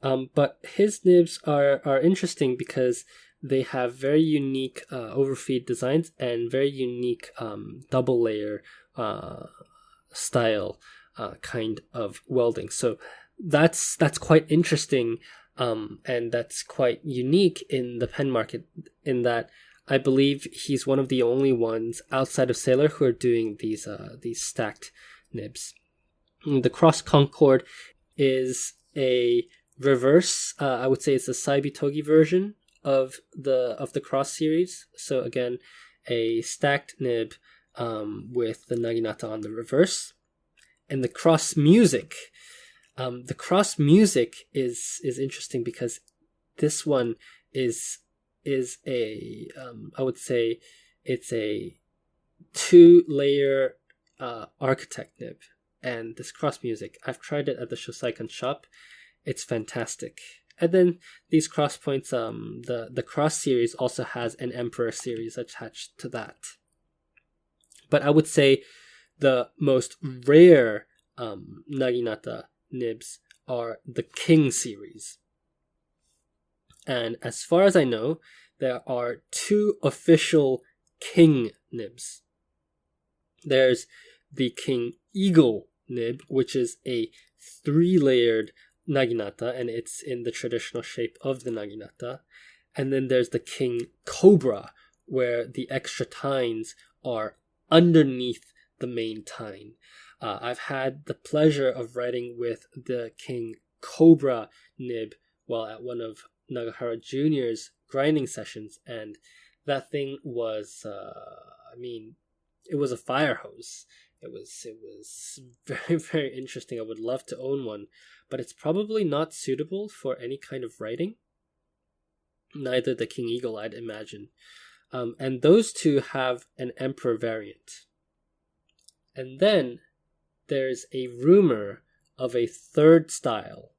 But his nibs are interesting because they have very unique overfeed designs and very unique double layer style kind of welding. So that's quite interesting, and that's quite unique in the pen market, in that I believe he's one of the only ones outside of Sailor who are doing these stacked nibs. The Cross Concord is a reverse. I would say it's a Saibitogi version of the Cross series. So again, a stacked nib with the naginata on the reverse. And the Cross Music. The Cross Music is interesting because this one is a I would say it's a 2-layer architect nib. And this Cross Music, I've tried it at the Shosaikan shop. It's fantastic. And then these cross points, the Cross series also has an Emperor series attached to that. But I would say the most rare naginata nibs are the King series. And as far as I know, there are 2 official King nibs. There's the King Eagle nib, which is a 3-layered naginata, and it's in the traditional shape of the naginata. And then there's the King Cobra, where the extra tines are underneath the main tine. I've had the pleasure of writing with the King Cobra nib while at one of Nagahara Jr.'s grinding sessions, and that thing was, it was a fire hose. It was very, very interesting. I would love to own one, but it's probably not suitable for any kind of writing. Neither the King Eagle, I'd imagine. And those 2 have an Emperor variant. And then there's a rumor of a third style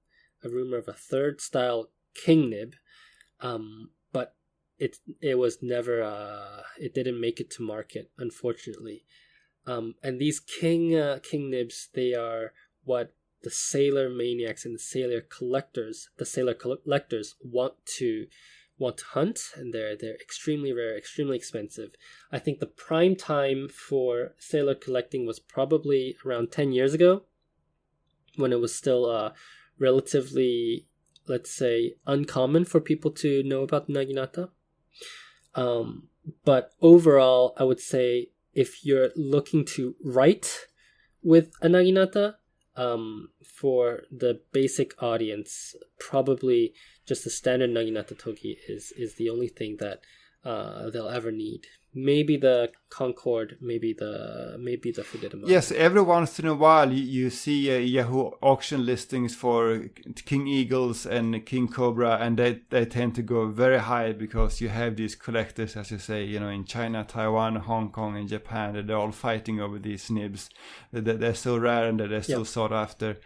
King nib, but it was never, it didn't make it to market, unfortunately. And these King nibs, they are what the Sailor maniacs and the Sailor collectors want to hunt, and they're extremely rare, extremely expensive. I think the prime time for Sailor collecting was probably around 10 years ago, when it was still relatively, let's say, uncommon for people to know about naginata. But overall, I would say if you're looking to write with a naginata, for the basic audience, probably just the standard naginata togi is the only thing that they'll ever need. Maybe the Concord, maybe the Fudede Mannen. Yes, every once in a while you see Yahoo auction listings for King Eagles and King Cobra, and they tend to go very high because you have these collectors, as you say, in China, Taiwan, Hong Kong, and Japan, that they're all fighting over these nibs. They're so rare and they're so sought after.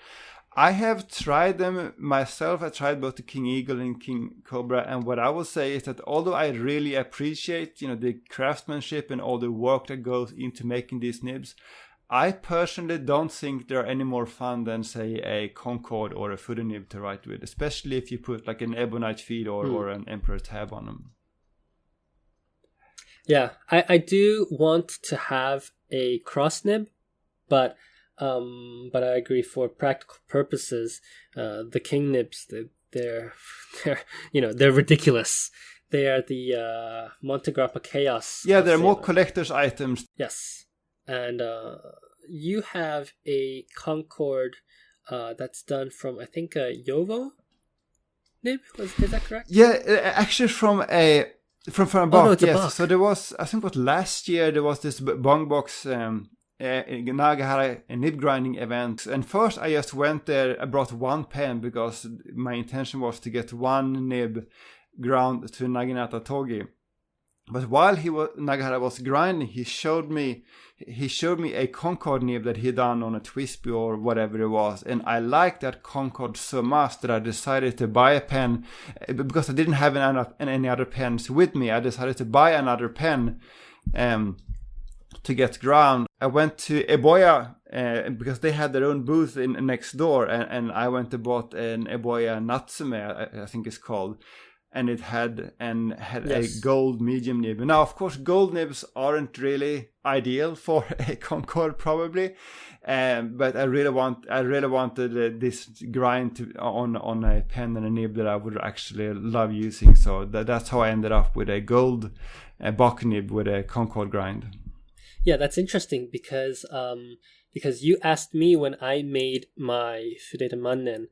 I have tried them myself. I tried both the King Eagle and King Cobra, and what I will say is that although I really appreciate, the craftsmanship and all the work that goes into making these nibs, I personally don't think they're any more fun than, say, a Concorde or a footy nib to write with, especially if you put like an Ebonite feed or an Emperor tab on them. Yeah, I do want to have a cross nib, but I agree for practical purposes, the king nibs, they're they're ridiculous. They are the Monte Grappa Chaos. Yeah, they're more collector's items. Yes, and you have a Concorde that's done from, I think, a Yovo nib. Is that correct? Yeah, actually from a box. Yes. Box. So there was, I think, last year there was this Bong Box. Naga had a nib grinding event, and first I just went there. I brought one pen because my intention was to get one nib ground to naginata togi. But while Nagahara was grinding, he showed me a Concorde nib that he done on a Twisby or whatever it was, and I liked that Concorde so much that I decided to buy a pen because I didn't have any other pens with me. I decided to buy another pen to get ground. I went to Eboya because they had their own booth next door, and I went and bought an Eboya Natsume, I think it's called. And it had Yes. a gold medium nib. Now, of course, gold nibs aren't really ideal for a Concorde, probably. But I really wanted this grind on a pen and a nib that I would actually love using. So that's how I ended up with a gold Bach nib with a Concorde grind. Yeah, that's interesting because you asked me when I made my Fudeta Mannen,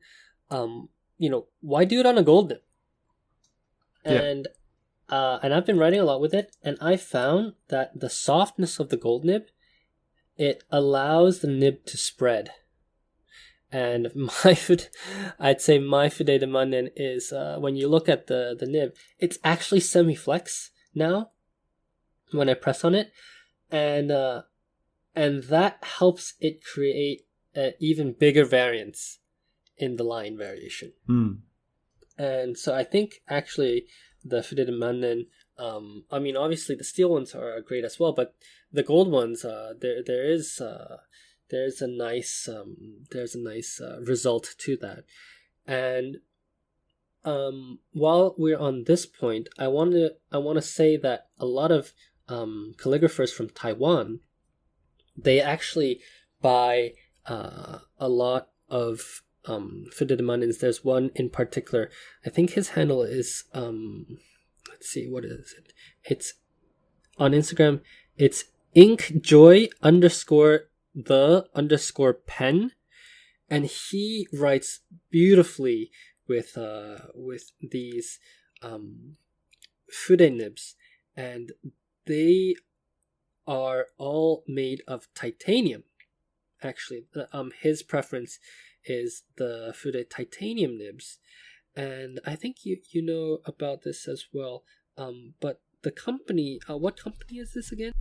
why do it on a gold nib? And I've been writing a lot with it, and I found that the softness of the gold nib, it allows the nib to spread. And I'd say my Fudeta Mannen is, when you look at the nib, it's actually semi-flex now when I press on it, and that helps it create an even bigger variance in the line variation. And so I think actually the Fudeta Mannen, obviously the steel ones are great as well, but the gold ones, there's a nice result to that. And while we're on this point, I want to say that a lot of calligraphers from Taiwan, they actually buy a lot of Fudeta Mannens. There's one in particular. I think his handle is let's see, what is it? It's on Instagram. It's inkjoy_the_pen, and he writes beautifully with these Fude nibs, and they are all made of titanium. Actually, his preference is the Fude titanium nibs, and I think you know about this as well. But the company, what company is this again?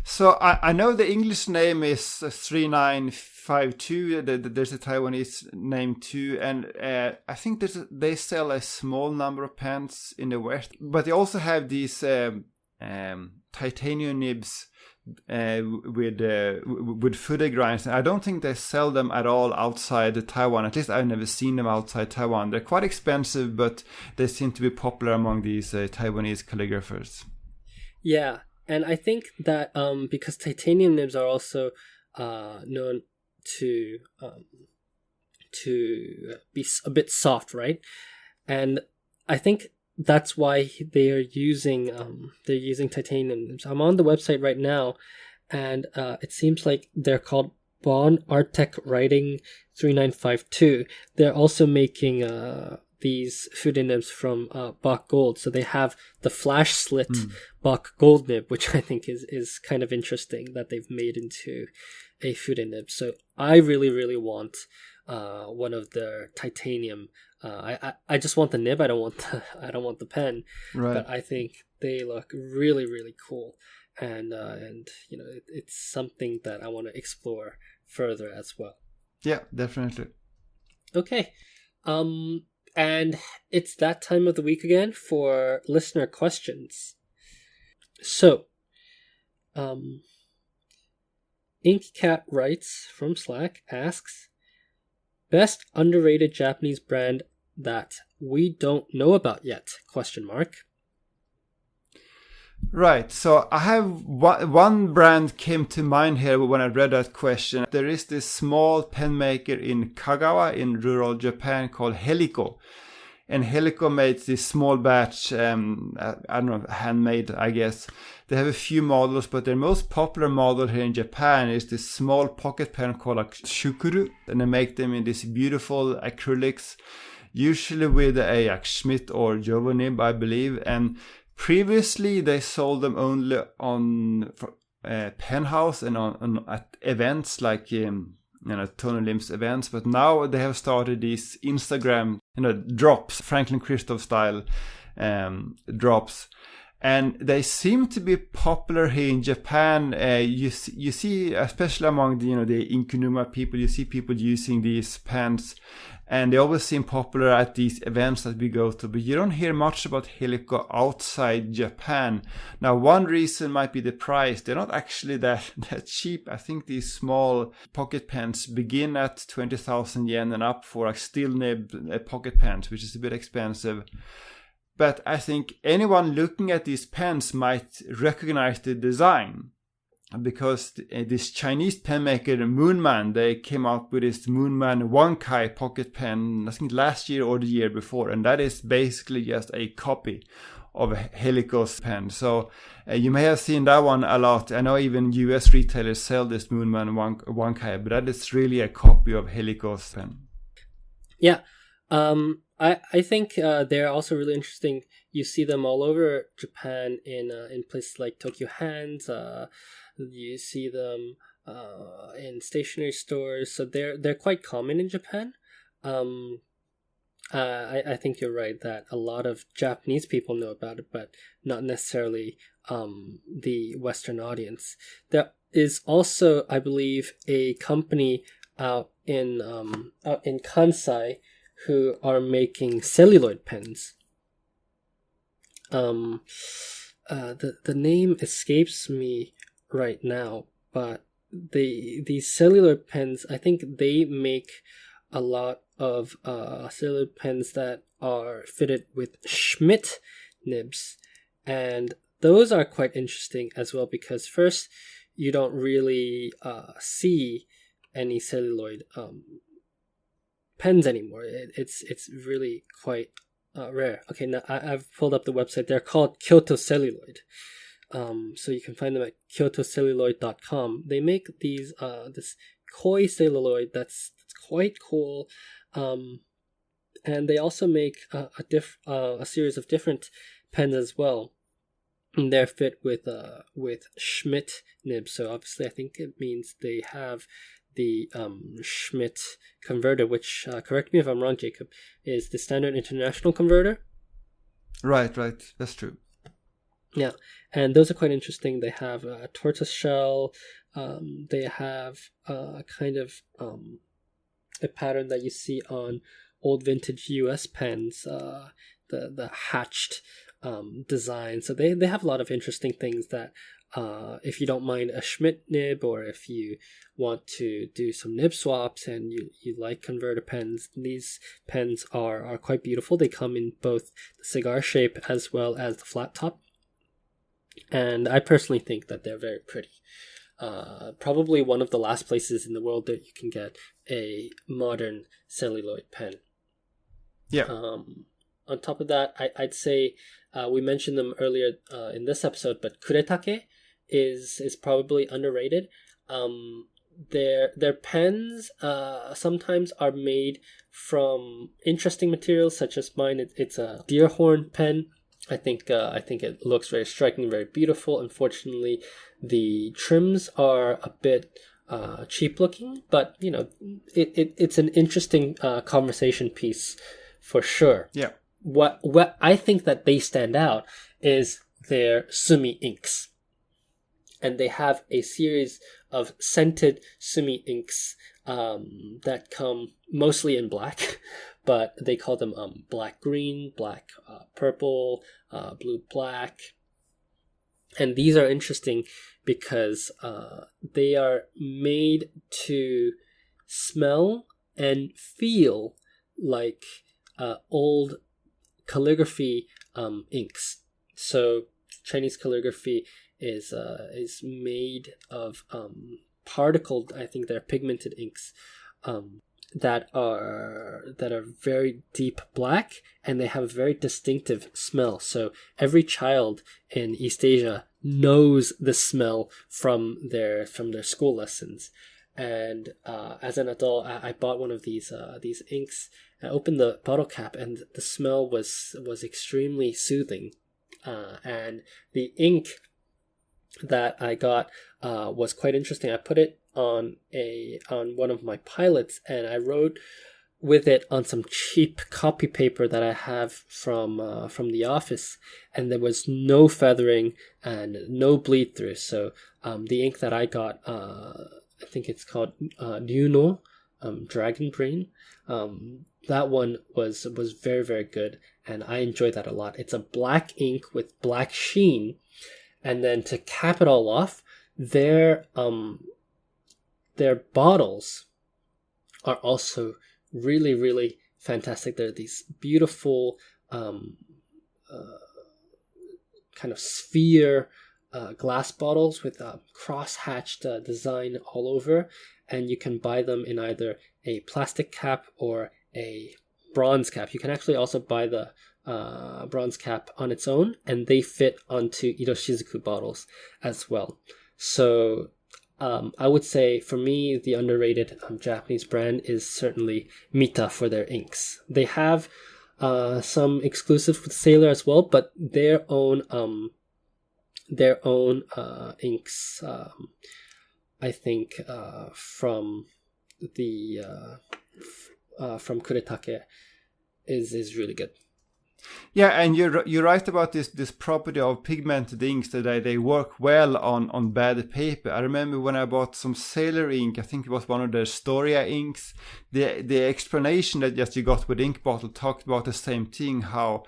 So I know the English name is 3952. There's a Taiwanese name too, and I think they sell a small number of pens in the West, but they also have these titanium nibs with Fude grinds. I don't think they sell them at all outside Taiwan. At least I've never seen them outside Taiwan. They're quite expensive, but they seem to be popular among these Taiwanese calligraphers. Yeah, and I think that because titanium nibs are also known to be a bit soft, right? And I think that's why they are using titanium nibs. I'm on the website right now, and it seems like they're called Bon Artec Writing 3952. They're also making these Fude nibs from Bach Gold, so they have the flash slit Bach Gold nib, which I think is kind of interesting that they've made into a Fude nib. So I really want one of their titanium. I just want the nib. I don't want the pen. Right. But I think they look really cool, and it's something that I want to explore further as well. Yeah, definitely. Okay, and it's that time of the week again for listener questions. So, Inkcat writes from Slack, asks, best underrated Japanese brand that we don't know about yet? Question mark. Right, so I have one brand came to mind here when I read that question. There is this small pen maker in Kagawa in rural Japan called Helico. And Helico made this small batch, I don't know, handmade, I guess. They have a few models, but their most popular model here in Japan is this small pocket pen called Shukuru. And they make them in these beautiful acrylics, usually with a Schmidt or Jovo nib, I believe. And previously, they sold them only on Penhouse and on at events like Tony Lim's events. But now they have started these Instagram drops, Franklin Christoph style drops, and they seem to be popular here in Japan. You see, especially among the Inkunuma people, you see people using these pens. And they always seem popular at these events that we go to. But you don't hear much about Helico outside Japan. Now, one reason might be the price. They're not actually that cheap. I think these small pocket pens begin at 20,000 yen and up for steel nib pocket pens, which is a bit expensive. But I think anyone looking at these pens might recognize the design. Because this Chinese pen maker, Moonman, they came out with this Moonman Wankai pocket pen, I think last year or the year before. And that is basically just a copy of a Helico's pen. So you may have seen that one a lot. I know even US retailers sell this Moonman Wankai, but that is really a copy of Helico's pen. Yeah. I think they're also really interesting. You see them all over Japan in places like Tokyo Hands. You see them in stationery stores, so they're quite common in Japan. I think you're right that a lot of Japanese people know about it, but not necessarily the Western audience. There is also, I believe, a company out in Kansai who are making celluloid pens. The name escapes me right now, but these cellular pens, I think they make a lot of cellular pens that are fitted with Schmidt nibs, and those are quite interesting as well because first, you don't really see any celluloid pens anymore. It's really quite rare. Okay, now I've pulled up the website. They're called Kyoto Celluloid. So you can find them at kyotocelluloid.com. They make these this koi celluloid that's quite cool, and they also make a series of different pens as well. And they're fit with Schmidt nibs. So obviously, I think it means they have the Schmidt converter, which correct me if I'm wrong, Jacob, is the standard international converter. Right. That's true. Yeah, and those are quite interesting. They have a tortoise shell. They have kind of a pattern that you see on old vintage US pens, the hatched design. So they have a lot of interesting things that if you don't mind a Schmidt nib, or if you want to do some nib swaps and you like converter pens, these pens are quite beautiful. They come in both the cigar shape as well as the flat top. And I personally think that they're very pretty. Probably one of the last places in the world that you can get a modern celluloid pen. Yeah. On top of that, I'd say we mentioned them earlier in this episode, but Kuretake is probably underrated. Their pens sometimes are made from interesting materials, such as mine. It's a deer horn pen. I think it looks very striking, very beautiful. Unfortunately, the trims are a bit cheap looking, but it's an interesting conversation piece for sure. Yeah. What I think that they stand out is their sumi inks, and they have a series of scented sumi inks that come mostly in black. But they call them black green, black purple, blue black. And these are interesting because they are made to smell and feel like old calligraphy inks. So Chinese calligraphy is made of particled, I think they're pigmented inks, that are very deep black, and they have a very distinctive smell. So every child in East Asia knows the smell from their school lessons. And as an adult, I bought one of these inks. I opened the bottle cap, and the smell was extremely soothing. And the ink that I got was quite interesting. I put it on one of my pilots, and I wrote with it on some cheap copy paper that I have from the office, and there was no feathering and no bleed through. So the ink that I got, I think it's called Nuno, Dragon Brain. That one was very, very good, and I enjoyed that a lot. It's a black ink with black sheen, and then to cap it all off, their bottles are also really, really fantastic. They're these beautiful kind of sphere glass bottles with a cross-hatched design all over, and you can buy them in either a plastic cap or a bronze cap. You can actually also buy the bronze cap on its own, and they fit onto Iroshizuku bottles as well. So I would say, for me, the underrated Japanese brand is certainly Mita for their inks. They have some exclusives with Sailor as well, but their own inks, I think, from Kuretake is really good. Yeah, and you're right about this property of pigmented inks, that they work well on bad paper. I remember when I bought some Sailor ink, I think it was one of the Storia inks. The explanation that you got with ink bottle talked about the same thing, how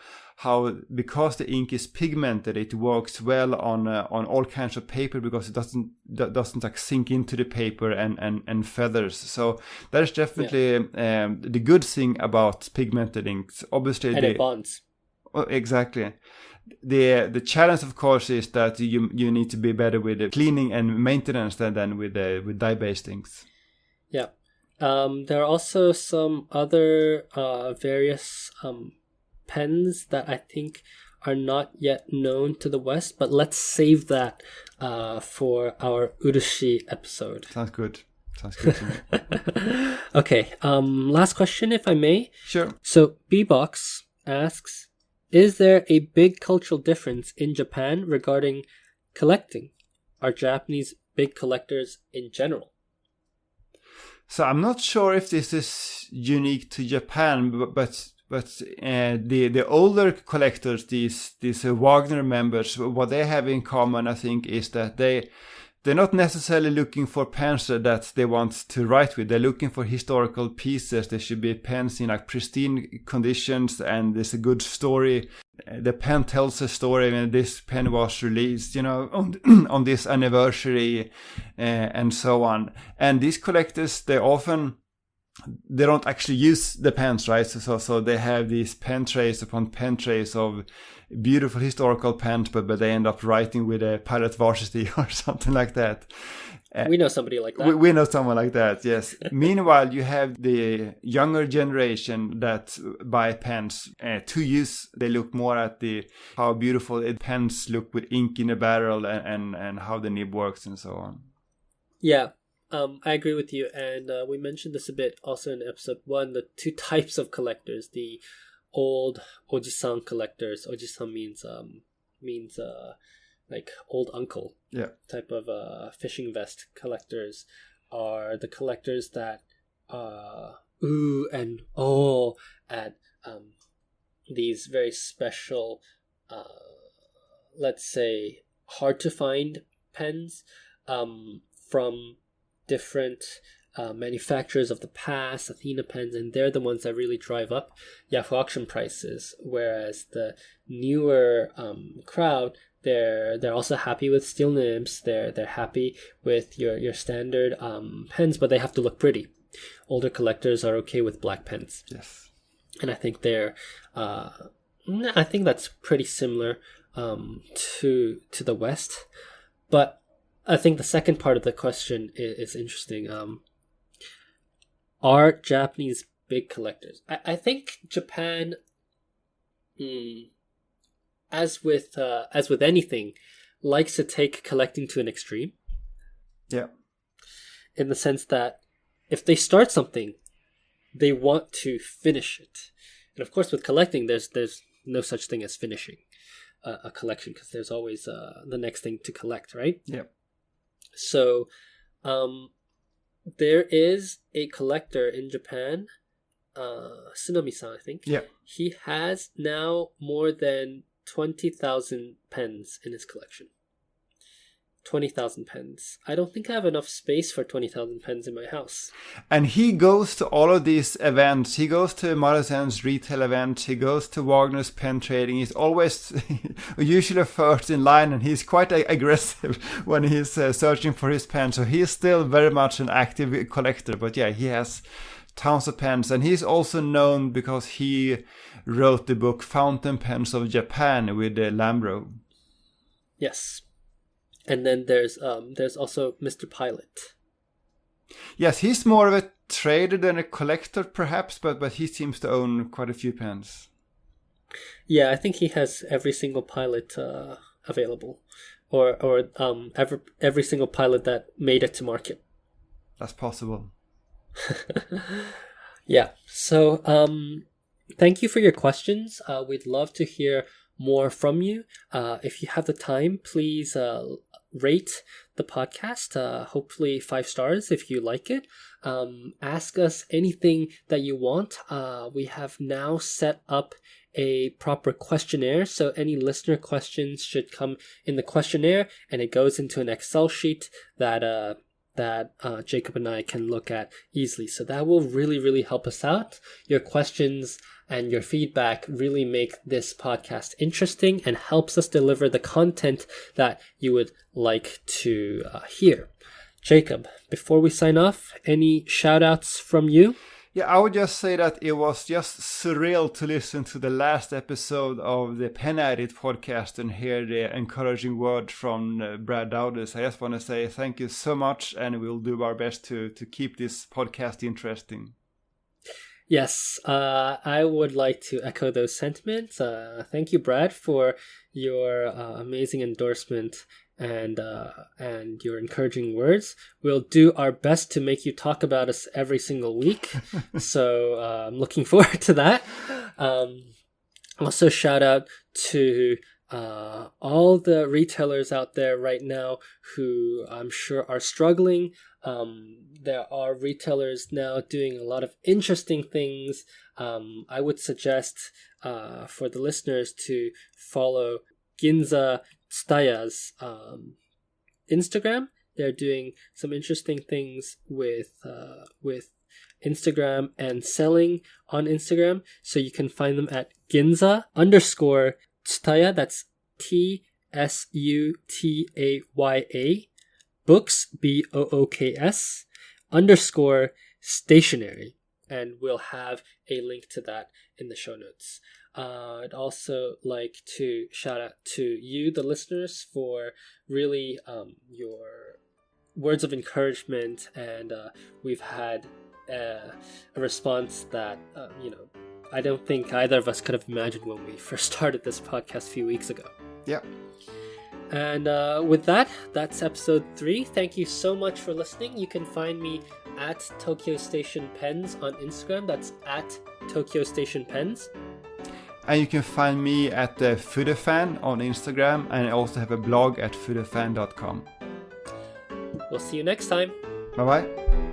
because the ink is pigmented, it works well on all kinds of paper, because it doesn't like sink into the paper and feathers. So that is definitely the good thing about pigmented inks. Obviously, and it bonds. Oh, exactly. The challenge, of course, is that you need to be better with the cleaning and maintenance than with dye-based inks. Yeah. There are also some other various pens that I think are not yet known to the West, but let's save that for our Urushi episode. Sounds good to me. Okay, last question, if I may. Sure. So B-Box asks, is there a big cultural difference in Japan regarding collecting? Are Japanese big collectors in general? So I'm not sure if this is unique to Japan, but the older collectors, these Wagner members, what they have in common, I think, is that they're not necessarily looking for pens that they want to write with. They're looking for historical pieces. There should be pens in like pristine conditions, and there's a good story. The pen tells a story. I mean, this pen was released, on this anniversary, and so on. And these collectors, they don't actually use the pens, right? So they have these pen trays upon pen trays of beautiful historical pens, but they end up writing with a Pilot Varsity or something like that. We know somebody like that. We know someone like that, yes. Meanwhile, you have the younger generation that buy pens to use. They look more at how beautiful pens look with ink in a barrel and how the nib works and so on. Yeah. I agree with you, and we mentioned this a bit also in episode 1, the two types of collectors, the old ojisan collectors. Ojisan means like old uncle. Yeah. Type of fishing vest collectors are the collectors that ooh and oh at these very special, let's say, hard to find pens from different manufacturers of the past, Athena pens, and they're the ones that really drive up Yahoo auction prices. Whereas the newer crowd, they're also happy with steel nibs. They're happy with your standard pens, but they have to look pretty. Older collectors are okay with black pens. Yes, and I think I think that's pretty similar to the West. But I think the second part of the question is interesting. Are Japanese big collectors? I think Japan, as with anything, likes to take collecting to an extreme. Yeah. In the sense that if they start something, they want to finish it. And of course, with collecting, there's no such thing as finishing a collection, because there's always the next thing to collect, right? Yeah. So, there is a collector in Japan, Tsunami-san, I think. Yeah. He has now more than 20,000 pens in his collection. 20,000 pens. I don't think I have enough space for 20,000 pens in my house. And he goes to all of these events. He goes to Marazen's retail event. He goes to Wagner's pen trading. He's always usually first in line, and he's quite aggressive when he's searching for his pen. So he's still very much an active collector. But yeah, he has tons of pens. And he's also known because he wrote the book Fountain Pens of Japan with Lambro. Yes. And then there's also Mr. Pilot. Yes, he's more of a trader than a collector, perhaps, but he seems to own quite a few pens. Yeah, I think he has every single Pilot available, or every single Pilot that made it to market. That's possible. Yeah. So, thank you for your questions. We'd love to hear more from you. If you have the time, please rate the podcast, hopefully 5 stars if you like it. Ask us anything that you want. We have now set up a proper questionnaire, so any listener questions should come in the questionnaire, and it goes into an Excel sheet that Jacob and I can look at easily. So that will really, really help us out. Your questions and your feedback really make this podcast interesting and helps us deliver the content that you would like to hear. Jacob, before we sign off, any shout outs from you? Yeah, I would just say that it was just surreal to listen to the last episode of the Pen Edit podcast and hear the encouraging word from Brad Dowders. I just want to say thank you so much, and we'll do our best to keep this podcast interesting. Yes, I would like to echo those sentiments. Thank you, Brad, for your amazing endorsement and your encouraging words. We'll do our best to make you talk about us every single week. So I'm looking forward to that. Also, shout out to all the retailers out there right now who I'm sure are struggling. There are retailers now doing a lot of interesting things. I would suggest for the listeners to follow Ginza Tsudaya's Instagram. They're doing some interesting things with Instagram and selling on Instagram. So you can find them at Ginza_Tsutaya. That's TSUTAYA. Books, BOOKS, _stationery. And we'll have a link to that in the show notes. I'd also like to shout out to you, the listeners, for really your words of encouragement. And we've had a response that, I don't think either of us could have imagined when we first started this podcast a few weeks ago. Yeah. And with that, that's episode 3. Thank you so much for listening. You can find me at Tokyo Station Pens on Instagram. That's at Tokyo Station Pens. And you can find me at the Fudefan on Instagram, and I also have a blog at fudefan.com. We'll see you next time. Bye-bye.